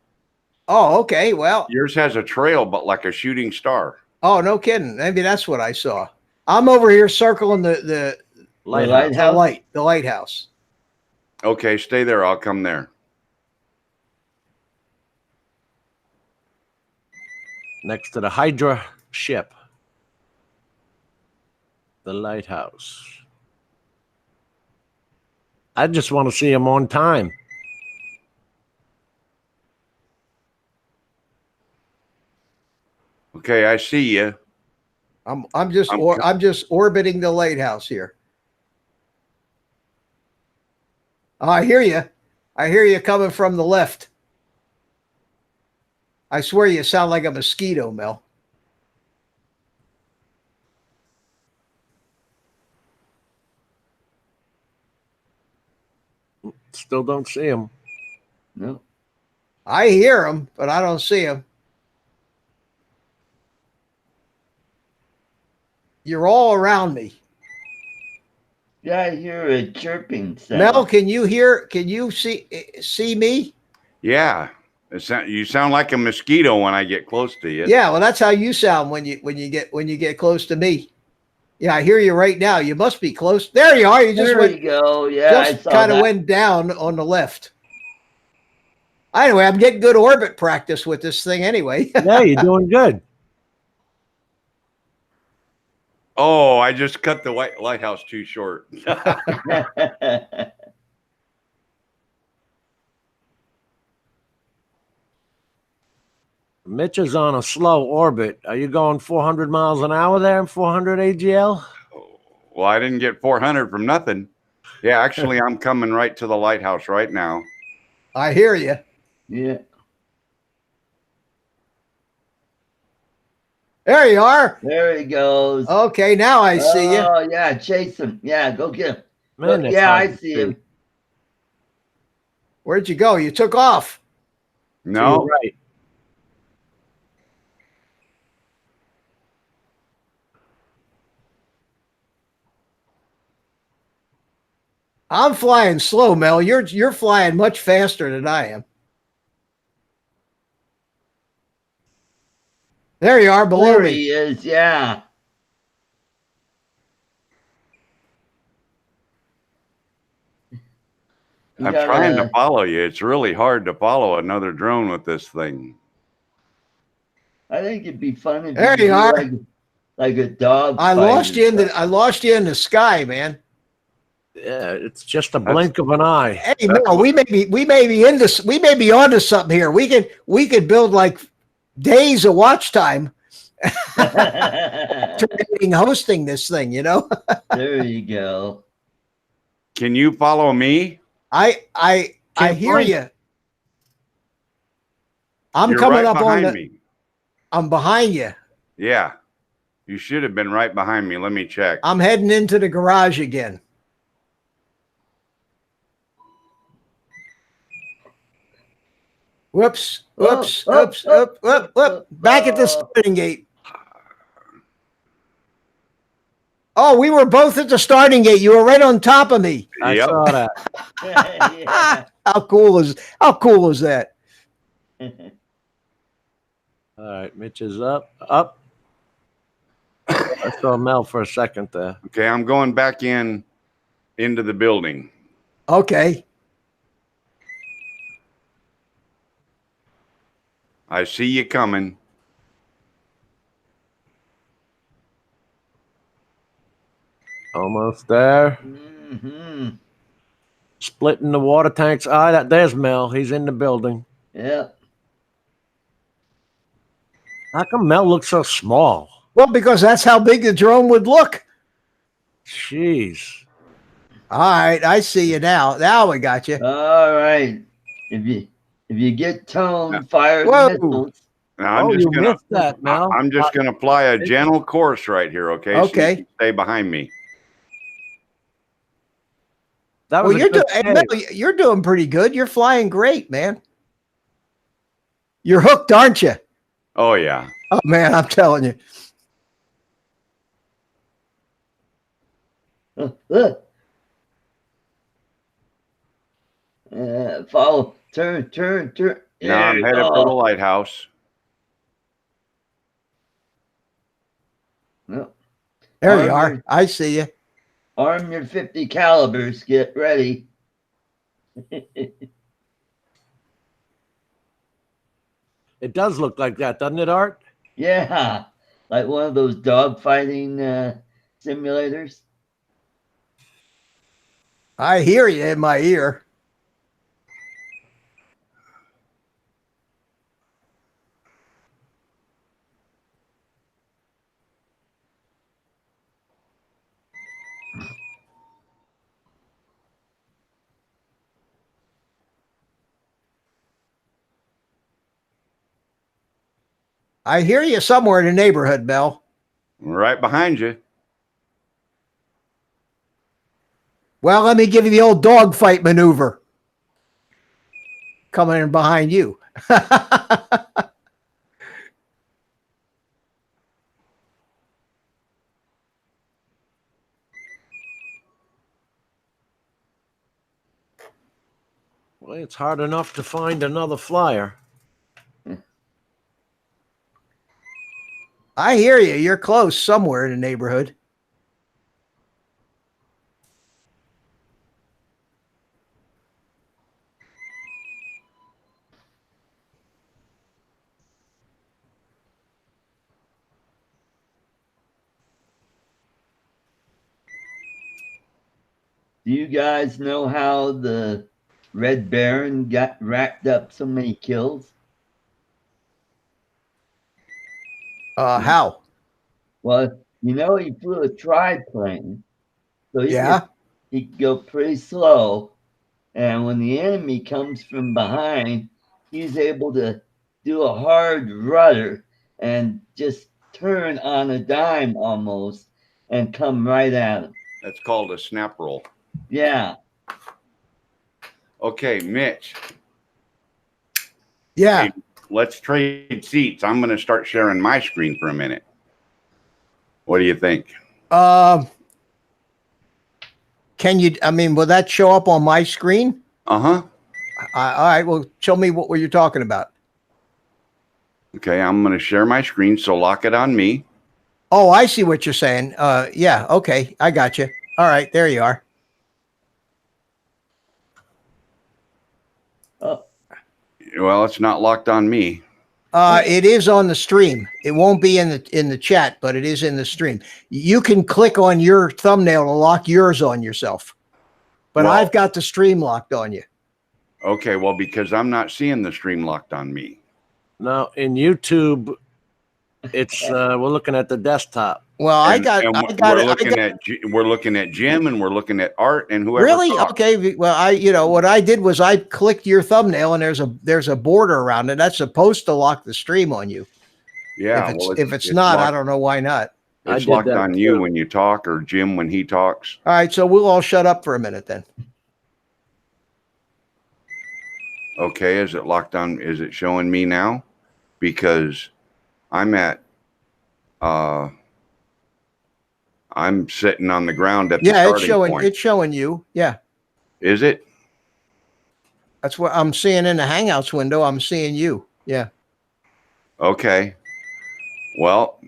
Oh, okay. Well, Yours has a trail, but like a shooting star. oh, no kidding. Maybe that's what I saw. I'm over here circling the Lighthouse. the lighthouse. Okay, stay there. I'll come there. Next to the Hydra ship. The lighthouse. I just want to see him on time. Okay, I see you. I'm just orbiting the lighthouse here. Oh, I hear you. I hear you coming from the left. I swear you sound like a mosquito, Mel. Still don't see him. No. I hear him, but I don't see him. You're all around me. Yeah, I hear a chirping sound. Mel, can you see me? Yeah. You sound like a mosquito when I get close to you. Yeah, well, that's how you sound when you get close to me. Yeah, I hear you right now. You must be close. There you are. You just There went, we go. Yeah, I just saw kind of that. went down on the left. Anyway, I'm getting good orbit practice with this thing anyway. Yeah, you're doing good. Oh, I just cut the white lighthouse too short. Mitch is on a slow orbit. Are you going 400 miles an hour there in 400 AGL? Well, I didn't get 400 from nothing. Yeah, actually, I'm coming right to the lighthouse right now. I hear you. Yeah. There you are. There he goes. Okay, now I see you. Oh, yeah, chase him. Yeah, go get him. Man, Look, that's yeah, hard I to see him. Where'd you go? You took off. To No, your right. I'm flying slow, Mel. You're flying much faster than I am. There you are below There me. he is. Yeah. I'm trying to follow you. It's really hard to follow another drone with this thing. I think it'd be fun if There could you do are. like a dog. I fight lost and you in stuff. the I lost you in the sky, man. Yeah, it's just a blink of an eye. Hey, Mel, we may be into we may be onto something here. We could build like days of watch time alternating hosting this thing, you know? There you go. Can you follow me? I Can't hear blink. you. I'm You're coming right up on behind the me. I'm behind you. Yeah. You should have been right behind me. Let me check. I'm heading into the garage again. Whoops, whoops, Oh, oops, oop, whoop, whoop. Back at the starting gate. Oh, we were both at the starting gate. You were right on top of me. I Yep. saw that. Yeah. How cool is that? All right, Mitch is up. I saw Mel for a second there. Okay, I'm going back into the building. Okay. I see you coming. Almost there. Hmm. Splitting the water tanks. There's Mel. He's in the building. Yeah. How come Mel looks so small? Well, because that's how big the drone would look. Jeez. All right, I see you now. Now we got you. All right. If you get toned, fire the Whoa. missiles. Now, Oh, you missed that, Mel. I'm just gonna fly a gentle course right here, okay? So you Okay. can stay behind me. That Well, was a good save. you're doing pretty good. You're flying great, man. You're hooked, aren't you? Oh yeah. Oh man, I'm telling you. Look. Follow. Turn. Now I'm There headed you for the go. lighthouse. No. There you Armor. are. I see you. Arm your 50 calibers. Get ready. It does look like that, doesn't it, Art? Yeah, like one of those dogfighting simulators. I hear you in my ear. I hear you somewhere in the neighborhood, Bell. Right behind you. Well, let me give you the old dogfight maneuver. Coming in behind you. Well, it's hard enough to find another flyer. I hear you. You're close somewhere in the neighborhood. Do you guys know how the Red Baron got racked up so many kills? How? Well, you know he flew a triplane, so Yeah. he could go pretty slow, and when the enemy comes from behind, he's able to do a hard rudder and just turn on a dime almost and come right at him. That's called a snap roll. Yeah. Okay, Mitch. Yeah. Hey, let's trade seats. I'm gonna start sharing my screen for a minute. What do you think? Can you, I mean, will that show up on my screen? Uh-huh. All right. Well, show me what were you talking about? Okay, I'm gonna share my screen, so lock it on me. Oh, I see what you're saying. Yeah. Okay. I got you. All right. There you are. Oh, Well, it's not locked on me. It is on the stream. It won't be in the chat, but it is in the stream. You can click on your thumbnail to lock yours on yourself. But Well- I've got the stream locked on you. Okay, well, because I'm not seeing the stream locked on me. Now in YouTube, it's we're looking at the desktop. Well, We're looking at Jim and we're looking at Art and whoever. really? talks. Okay. Well, what I did was I clicked your thumbnail and there's a border around it. That's supposed to lock the stream on you. Yeah. If it's not, I locked, don't know why not. I It's did locked that on you too. when you talk, or Jim when he talks. All right. So we'll all shut up for a minute then. Okay, is it locked on? Is it showing me now? Because I'm I'm sitting on the ground at the Yeah, starting point. it's showing you. Yeah. Is it? That's what I'm seeing in the Hangouts window. I'm seeing you. Yeah. Okay. Well,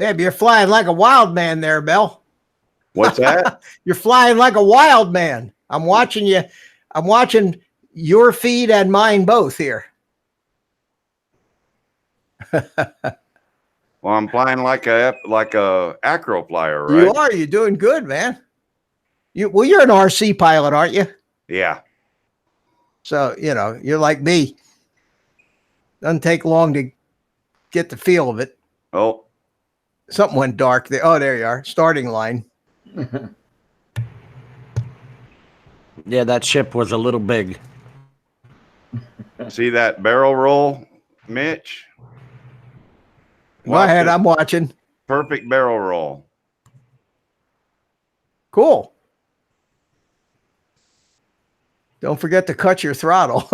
Yeah, but you're flying like a wild man there, Mel. what's that? You're flying like a wild man. I'm watching you. I'm watching your feed and mine both here. Well, I'm flying like a acro flyer, right? You are. You're doing good, man. You're an RC pilot, aren't you? Yeah. So, you're like me. Doesn't take long to get the feel of it. Oh, Something went dark there. Oh, there you are. Starting line. Yeah, that ship was a little big. see that barrel roll, Mitch? Go ahead. Watch it. I'm watching. Perfect barrel roll. Cool. Don't forget to cut your throttle.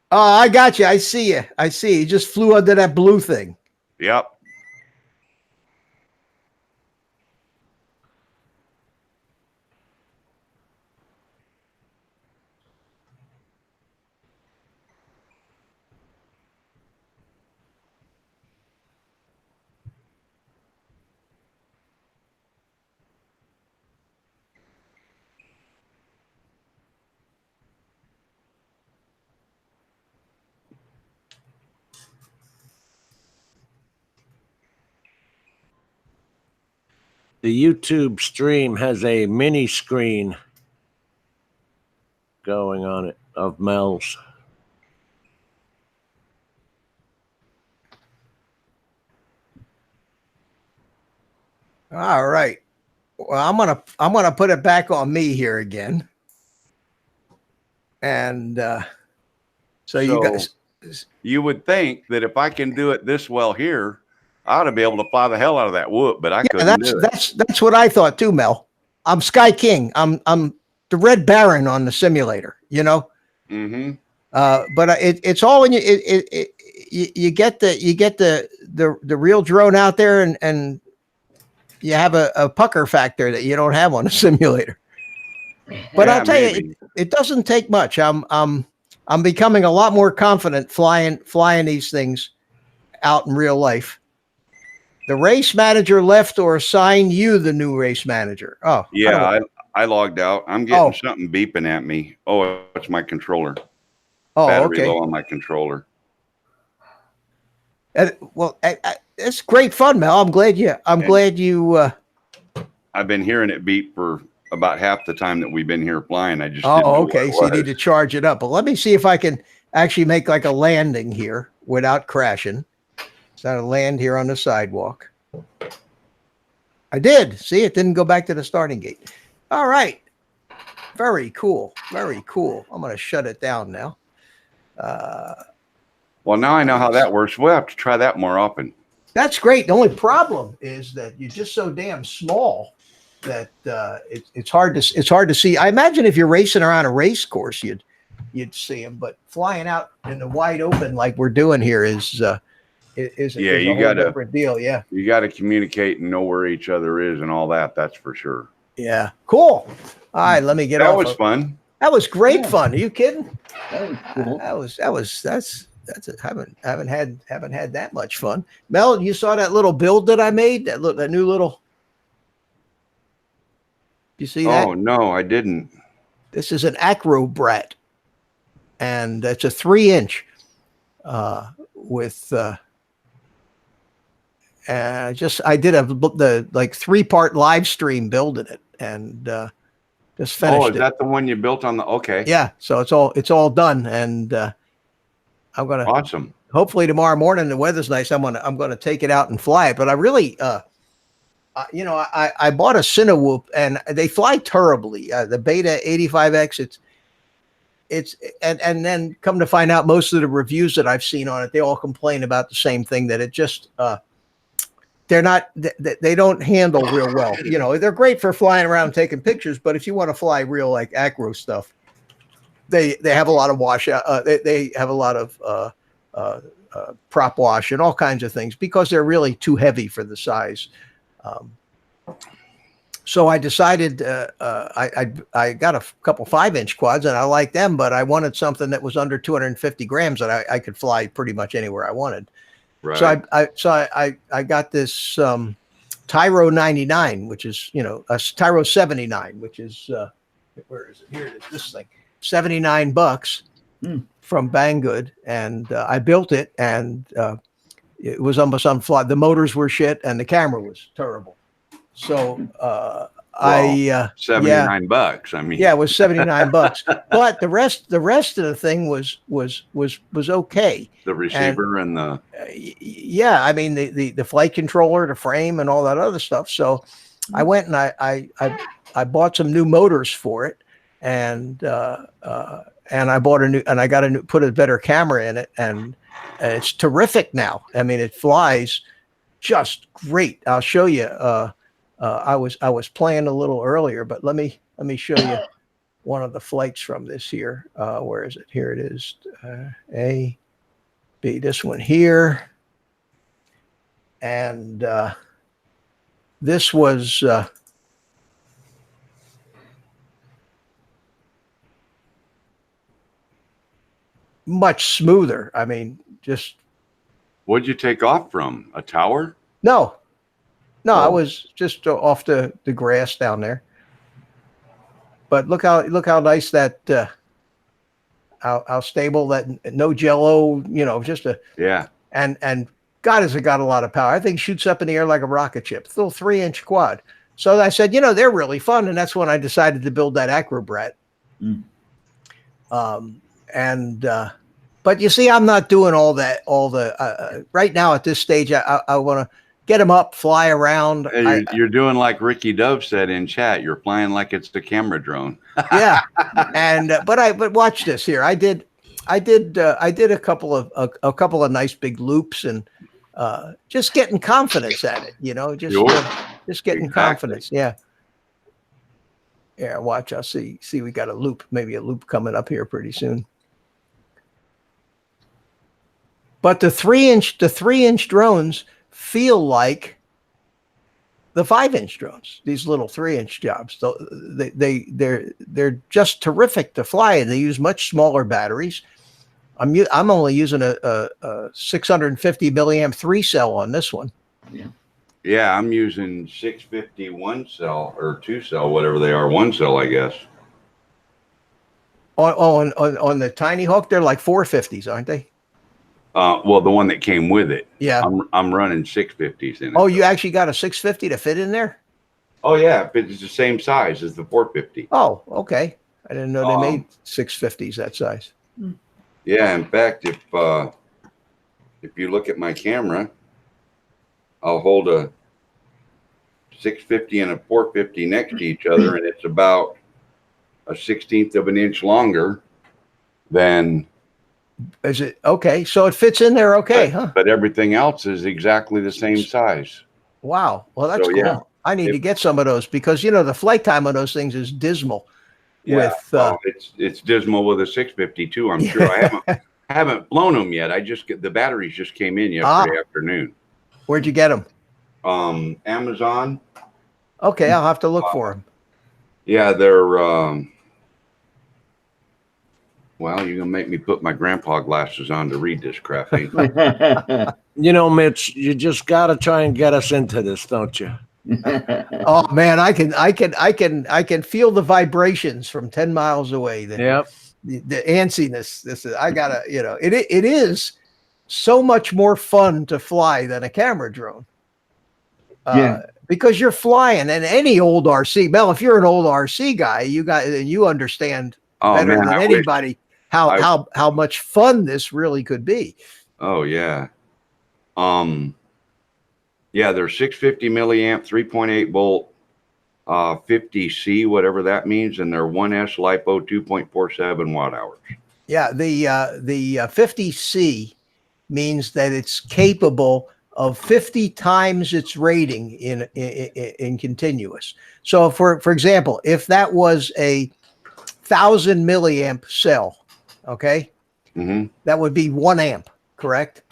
Oh, I got you. I see you. I see. You just flew under that blue thing. Yep. The YouTube stream has a mini screen going on it of Mel's. All right. Well, I'm gonna put it back on me here again. And so you guys, You would think that if I can do it this well here, I ought to be able to fly the hell out of that whoop, but I couldn't do it. that's what I thought too, Mel. I'm Sky King. I'm the Red Baron on the simulator. Mm-hmm. But it's all in you. You get the real drone out there, and you have a pucker factor that you don't have on a simulator. But I'll tell you, it doesn't take much. I'm becoming a lot more confident flying these things out in real life. The race manager left or assigned you the new race manager. Oh, yeah, I logged out. I'm getting something beeping at me. Oh, it's my controller. Oh, Battery okay. low on my controller. Well, it's great fun, Mel. I'm glad you. I I've been hearing it beep for about half the time that we've been here flying. I just didn't know Oh, what okay. it So you need was. to charge it up. But let me see if I can actually make like a landing here without crashing. So I land here on the sidewalk. I did. See, it didn't go back to the starting gate. All right. Very cool. Very cool. I'm going to shut it down now. Well, now I know how that works. We'll have to try that more often. That's great. The only problem is that you're just so damn small that it's hard to see. I imagine if you're racing around a race course, you'd see them, but flying out in the wide open like we're doing here is a you whole gotta- different deal. Yeah. You got to communicate and know where each other is and all that. That's for sure. Yeah. Cool. All right. Let me get That off. was fun. That was great Yeah. fun. Are you kidding? That was cool. That's it. Haven't had that much fun. Mel, you saw that little build that I made? That new little. You see that? Oh, no, I didn't. This is an Acro Brat, and it's a 3-inch with. I did the like 3-part live stream building it, and just finished Oh, is it. that the one you built on the? Okay. Yeah, so it's all done, and I'm gonna Awesome. hopefully tomorrow morning. The weather's nice. I'm gonna take it out and fly it. But I really, I bought a Cinewhoop, and they fly terribly. The Beta 85X. And then come to find out, most of the reviews that I've seen on it, they all complain about the same thing, that it just they don't handle real well. They're great for flying around and taking pictures, but if you want to fly real like acro stuff, they have a lot of washout. They have a lot of prop wash and all kinds of things because they're really too heavy for the size. So I decided I got a couple 5-inch quads and I like them, but I wanted something that was under 250 grams that I could fly pretty much anywhere I wanted. Right. So I got this Tyro 99, which is a Tyro 79, which is where is it? Here it is. This thing, $79 from Banggood, and I built it, and it was almost unfly. The motors were shit, and the camera was terrible. So $79. I mean, yeah, it was $79, but the rest of the thing was okay. the receiver and the. Yeah, I mean the flight controller, the frame, and all that other stuff. So I went and I bought some new motors for it, and I bought I got put a better camera in it, and it's terrific now. I mean, it flies just great. I'll show you. I was playing a little earlier, but let me show you one of the flights from this here. Where is it? Here it is. A, B. This one here, and this was. Much smoother. I mean, just What'd you take off from? A tower? no. I Oh. was just off the grass down there. But look how nice that how stable that, no jello, just a Yeah. and God, has it got a lot of power. I think it shoots up in the air like a rocket ship. It's a little 3-inch quad. So I said, they're really fun, and that's when I decided to build that Acro Brat. But you see, I'm not doing all the right now at this stage. I want to get them up, fly around. Hey, you're doing like Ricky Dove said in chat. You're flying like it's the camera drone. Yeah, but watch this here. I did a couple of nice big loops, and just getting confidence at it. Just getting Exactly. confidence. Yeah. Yeah, watch. I'll see. We got maybe a loop coming up here pretty soon. But the 3-inch drones feel like the 5-inch drones. These little 3-inch jobs. They're just terrific to fly, and they use much smaller batteries. I'm only using a 650 milliamp 3-cell on this one. Yeah, I'm using 650 1-cell or 2-cell, whatever they are. 1-cell, I guess. On the Tiny Hawk, they're like 450s, aren't they? Well, the one that came with it. Yeah. I'm running 650s in it. Oh, you actually got a 650 to fit in there? Oh yeah, but it's the same size as the 450. Oh, okay. I didn't know they Um, made 650s that size. Yeah, in fact, if you look at my camera, I'll hold a 650 and a 450 next to each other, and it's about a 16th of an inch longer than. Is it okay? So it fits in there okay, huh? But everything else is exactly the same size. Wow. Well, that's So, cool. yeah. I need to get some of those because the flight time on those things is dismal. Yeah, With well, it's dismal with a 650 too. I'm sure. I haven't blown them yet. I just the batteries just came in yesterday afternoon. Where'd you get them? Amazon. Okay, I'll have to look for them. Yeah, they're. Well, you're gonna make me put my grandpa glasses on to read this crap. Ain't you? You know, Mitch, you just got to try and get us into this, don't you? Oh man, I can feel the vibrations from 10 miles away. Yep. The antsiness. This is I gotta, it is so much more fun to fly than a camera drone. Yeah. Because you're flying and any old RC. Mel, if you're an old RC guy, you understand Oh better man, than I wish- anybody how much fun this really could be. Oh yeah. Yeah, they're 650 milliamp, 3.8 volt, 50C, whatever that means, and they're 1S LiPo 2.47 watt hours. Yeah, the 50C means that it's capable of 50 times its rating in continuous. So for example, if that was a 1,000 milliamp cell, okay, that would be 1 amp, correct?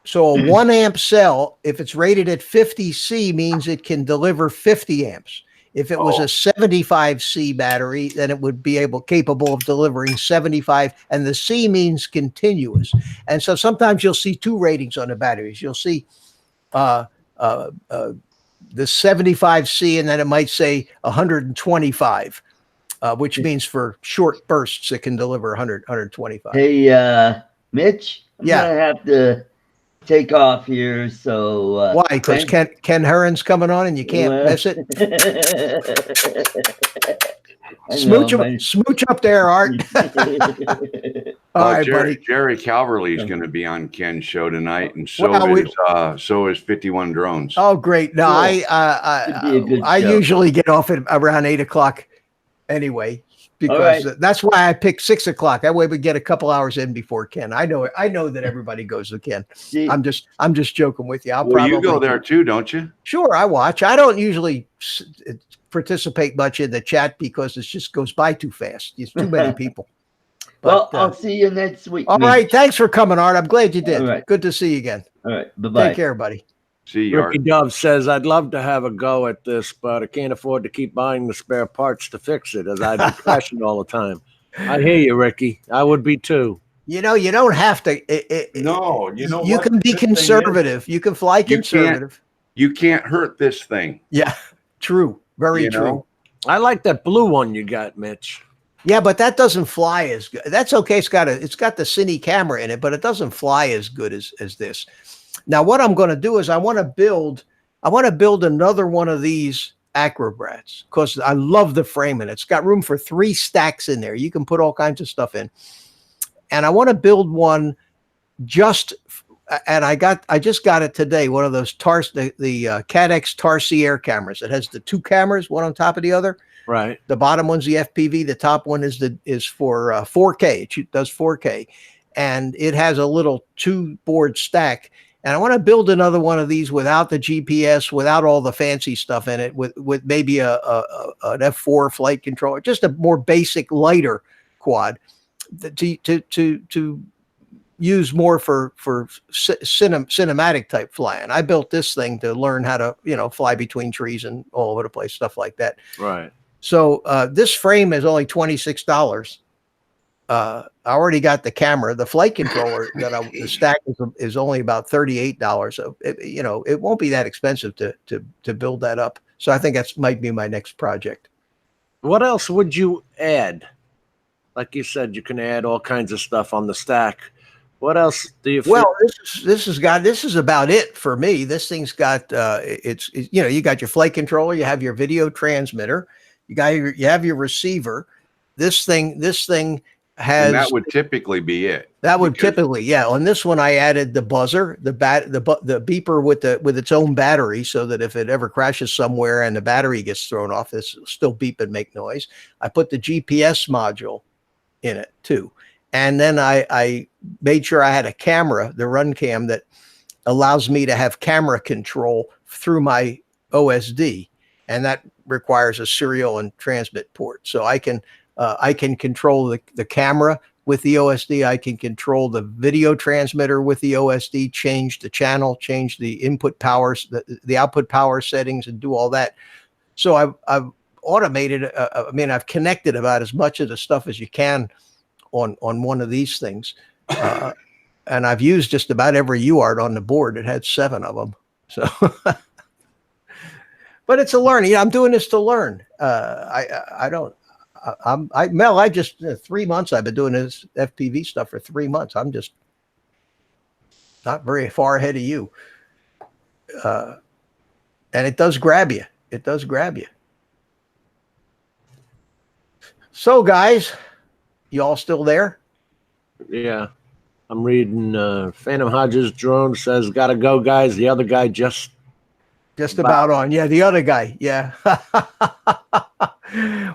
So a 1 amp cell, if it's rated at 50C, means it can deliver 50 amps. If it was a 75C battery, then it would be capable of delivering 75, and the C means continuous. And so sometimes you'll see two ratings on the batteries. You'll see the 75C, and then it might say 125, which means for short bursts, it can deliver 100, 125. Hey, Mitch, I'm Yeah. gonna have to take off here. So Why? Because Ken Herron's coming on, and you can't miss it. Smooch up there, Art. All right, buddy. Jerry Calverley is going to be on Ken's show tonight, and so is 51 Drones. Oh, great! No, Cool. I usually get off at around 8 o'clock anyway, because that's why I picked 6 o'clock. That way we get a couple hours in before Ken. I know that everybody goes to Ken. See, I'm just joking with you. You go there too, don't you? Sure, I watch. I don't usually participate much in the chat because it just goes by too fast. There's too many people. well, I'll see you next week. All right, thanks for coming, Art. I'm glad you did. All right. Good to see you again. All right. Bye-bye. Take care, buddy. See you. Ricky Dove says, I'd love to have a go at this, but I can't afford to keep buying the spare parts to fix it as I'd be crashing all the time. I hear you, Ricky. I would be too. You don't have to. No, You can be conservative. You can fly conservative. You can't hurt this thing. Yeah, true. Very true. I like that blue one you got, Mitch. Yeah, but that doesn't fly as good. That's okay. It's got the Cine camera in it, but it doesn't fly as good as this. Now, what I'm going to do is I want to build another one of these Acrobrats because I love the frame and it's got room for 3 stacks in there. You can put all kinds of stuff in. And I want to build one and I just got it today. One of those the Cadex Tarsi air cameras. It has the 2 cameras, one on top of the other. Right. The bottom one's the FPV. The top one is for 4K. It does 4K, and it has a little 2-board stack. And I want to build another one of these without the GPS, without all the fancy stuff in it, with maybe an F4 flight controller, just a more basic, lighter quad to use more for cinematic type flying. I built this thing to learn how to fly between trees and all over the place, stuff like that. Right. So this frame is only $26. I already got the camera. The flight controller the stack is only about $38. So it won't be that expensive to build that up. So I think might be my next project. What else would you add? Like you said, you can add all kinds of stuff on the stack. What else do you? Well, this is about it for me. This thing's got you got your flight controller, you have your video transmitter, you have your receiver. This thing has And that would typically be it. that would because- typically, yeah. On this one, I added the buzzer, the beeper with its own battery, so that if it ever crashes somewhere and the battery gets thrown off, this will still beep and make noise. I put the GPS module in it too, and then I made sure I had a camera, the run cam, that allows me to have camera control through my OSD, and that requires a serial and transmit port. So I can control the camera with the OSD. I can control the video transmitter with the OSD, change the channel, change the input powers, the output power settings, and do all that. So I've automated. I've connected about as much of the stuff as you can on one of these things. And I've used just about every UART on the board. It had 7 of them. So, but it's a learning. I'm doing this to learn. Mel, I just 3 months. I've been doing this FPV stuff for 3 months. I'm just not very far ahead of you. And it does grab you. It does grab you. So, guys, you all still there? Yeah. I'm reading Phantom Hodges drone says gotta go, guys. The other guy just about on. Yeah, the other guy. Yeah.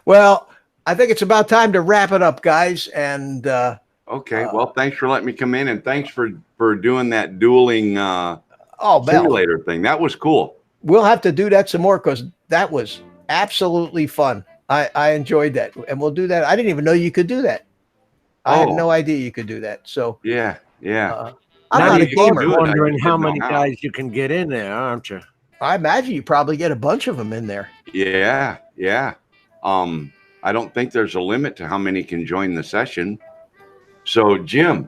Well, I think it's about time to wrap it up, guys. And Okay. Well, thanks for letting me come in, and thanks for doing that dueling Mel, simulator thing. That was cool. we'll have to do that some more because that was absolutely fun. I enjoyed that, and we'll do that. I didn't even know you could do that. I had Oh. no idea you could do that. So Yeah. I'm now not a you're gamer. do it. I wondering just how didn't know many how. guys you can get in there, aren't you? I imagine you probably get a bunch of them in there. Yeah. I don't think there's a limit to how many can join the session. So, Jim,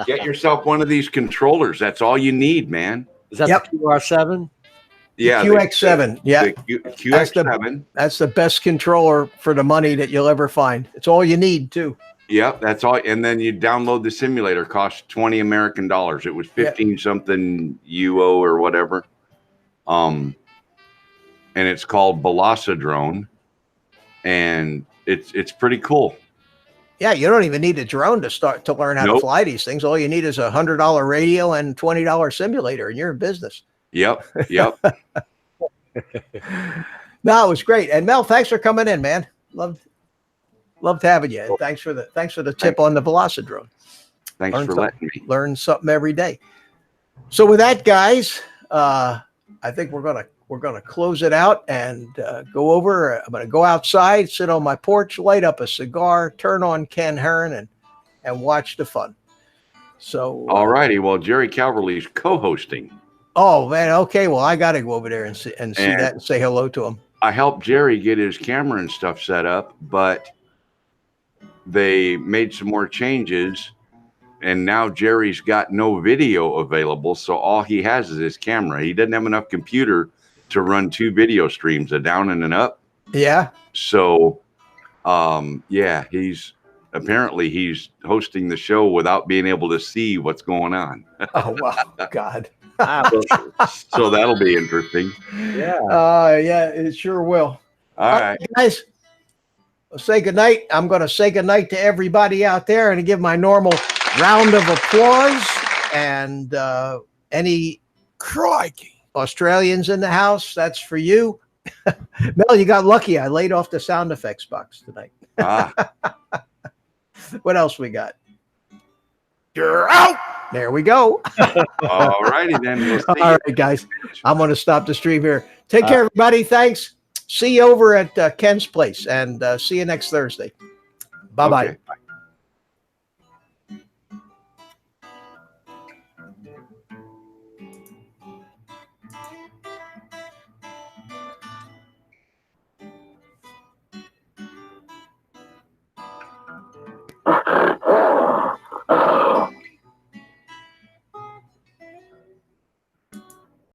get yourself one of these controllers. That's all you need, man. Is that Yep. the QR7? Yeah. QX7. Yeah. The QX7. That's the best controller for the money that you'll ever find. It's all you need too. Yep, that's all. And then you download the simulator. Cost 20 American dollars. It was 15 something UO or whatever. And it's called Drone, and it's pretty cool. Yeah, you don't even need a drone to learn how to Nope. fly these things. All you need is a $100 radio and $20 simulator, and you're in business. Yep. No, it was great. And Mel, thanks for coming in, man. Loved having you. And thanks for the tip on the Velocidrone. Thanks Learn for something. letting me. Learn something every day. So with that, guys, I think we're gonna close it out and go over. I'm gonna go outside, sit on my porch, light up a cigar, turn on Ken Heron, and watch the fun. So All righty. Well, Jerry Calverley's co-hosting. oh man, okay. Well, I gotta go over there and see And- that and say hello to him. I helped Jerry get his camera and stuff set up, but they made some more changes, and now Jerry's got no video available. So all he has is his camera. He doesn't have enough computer to run 2 video streams, a down and an up. Yeah. So, he's hosting the show without being able to see what's going on. Oh wow, God. So that'll be interesting. Yeah. Yeah, it sure will. All right. Guys. Say goodnight. I'm going to say goodnight to everybody out there and give my normal round of applause. And any crikey Australians in the house, that's for you. Mel, you got lucky. I laid off the sound effects box tonight. What else we got? You're out. There we go. All righty then. We'll see All you. right, guys. I'm going to stop the stream here. Take care, everybody. Thanks. See you over at Ken's place, and see you next Thursday. Bye-bye. Okay.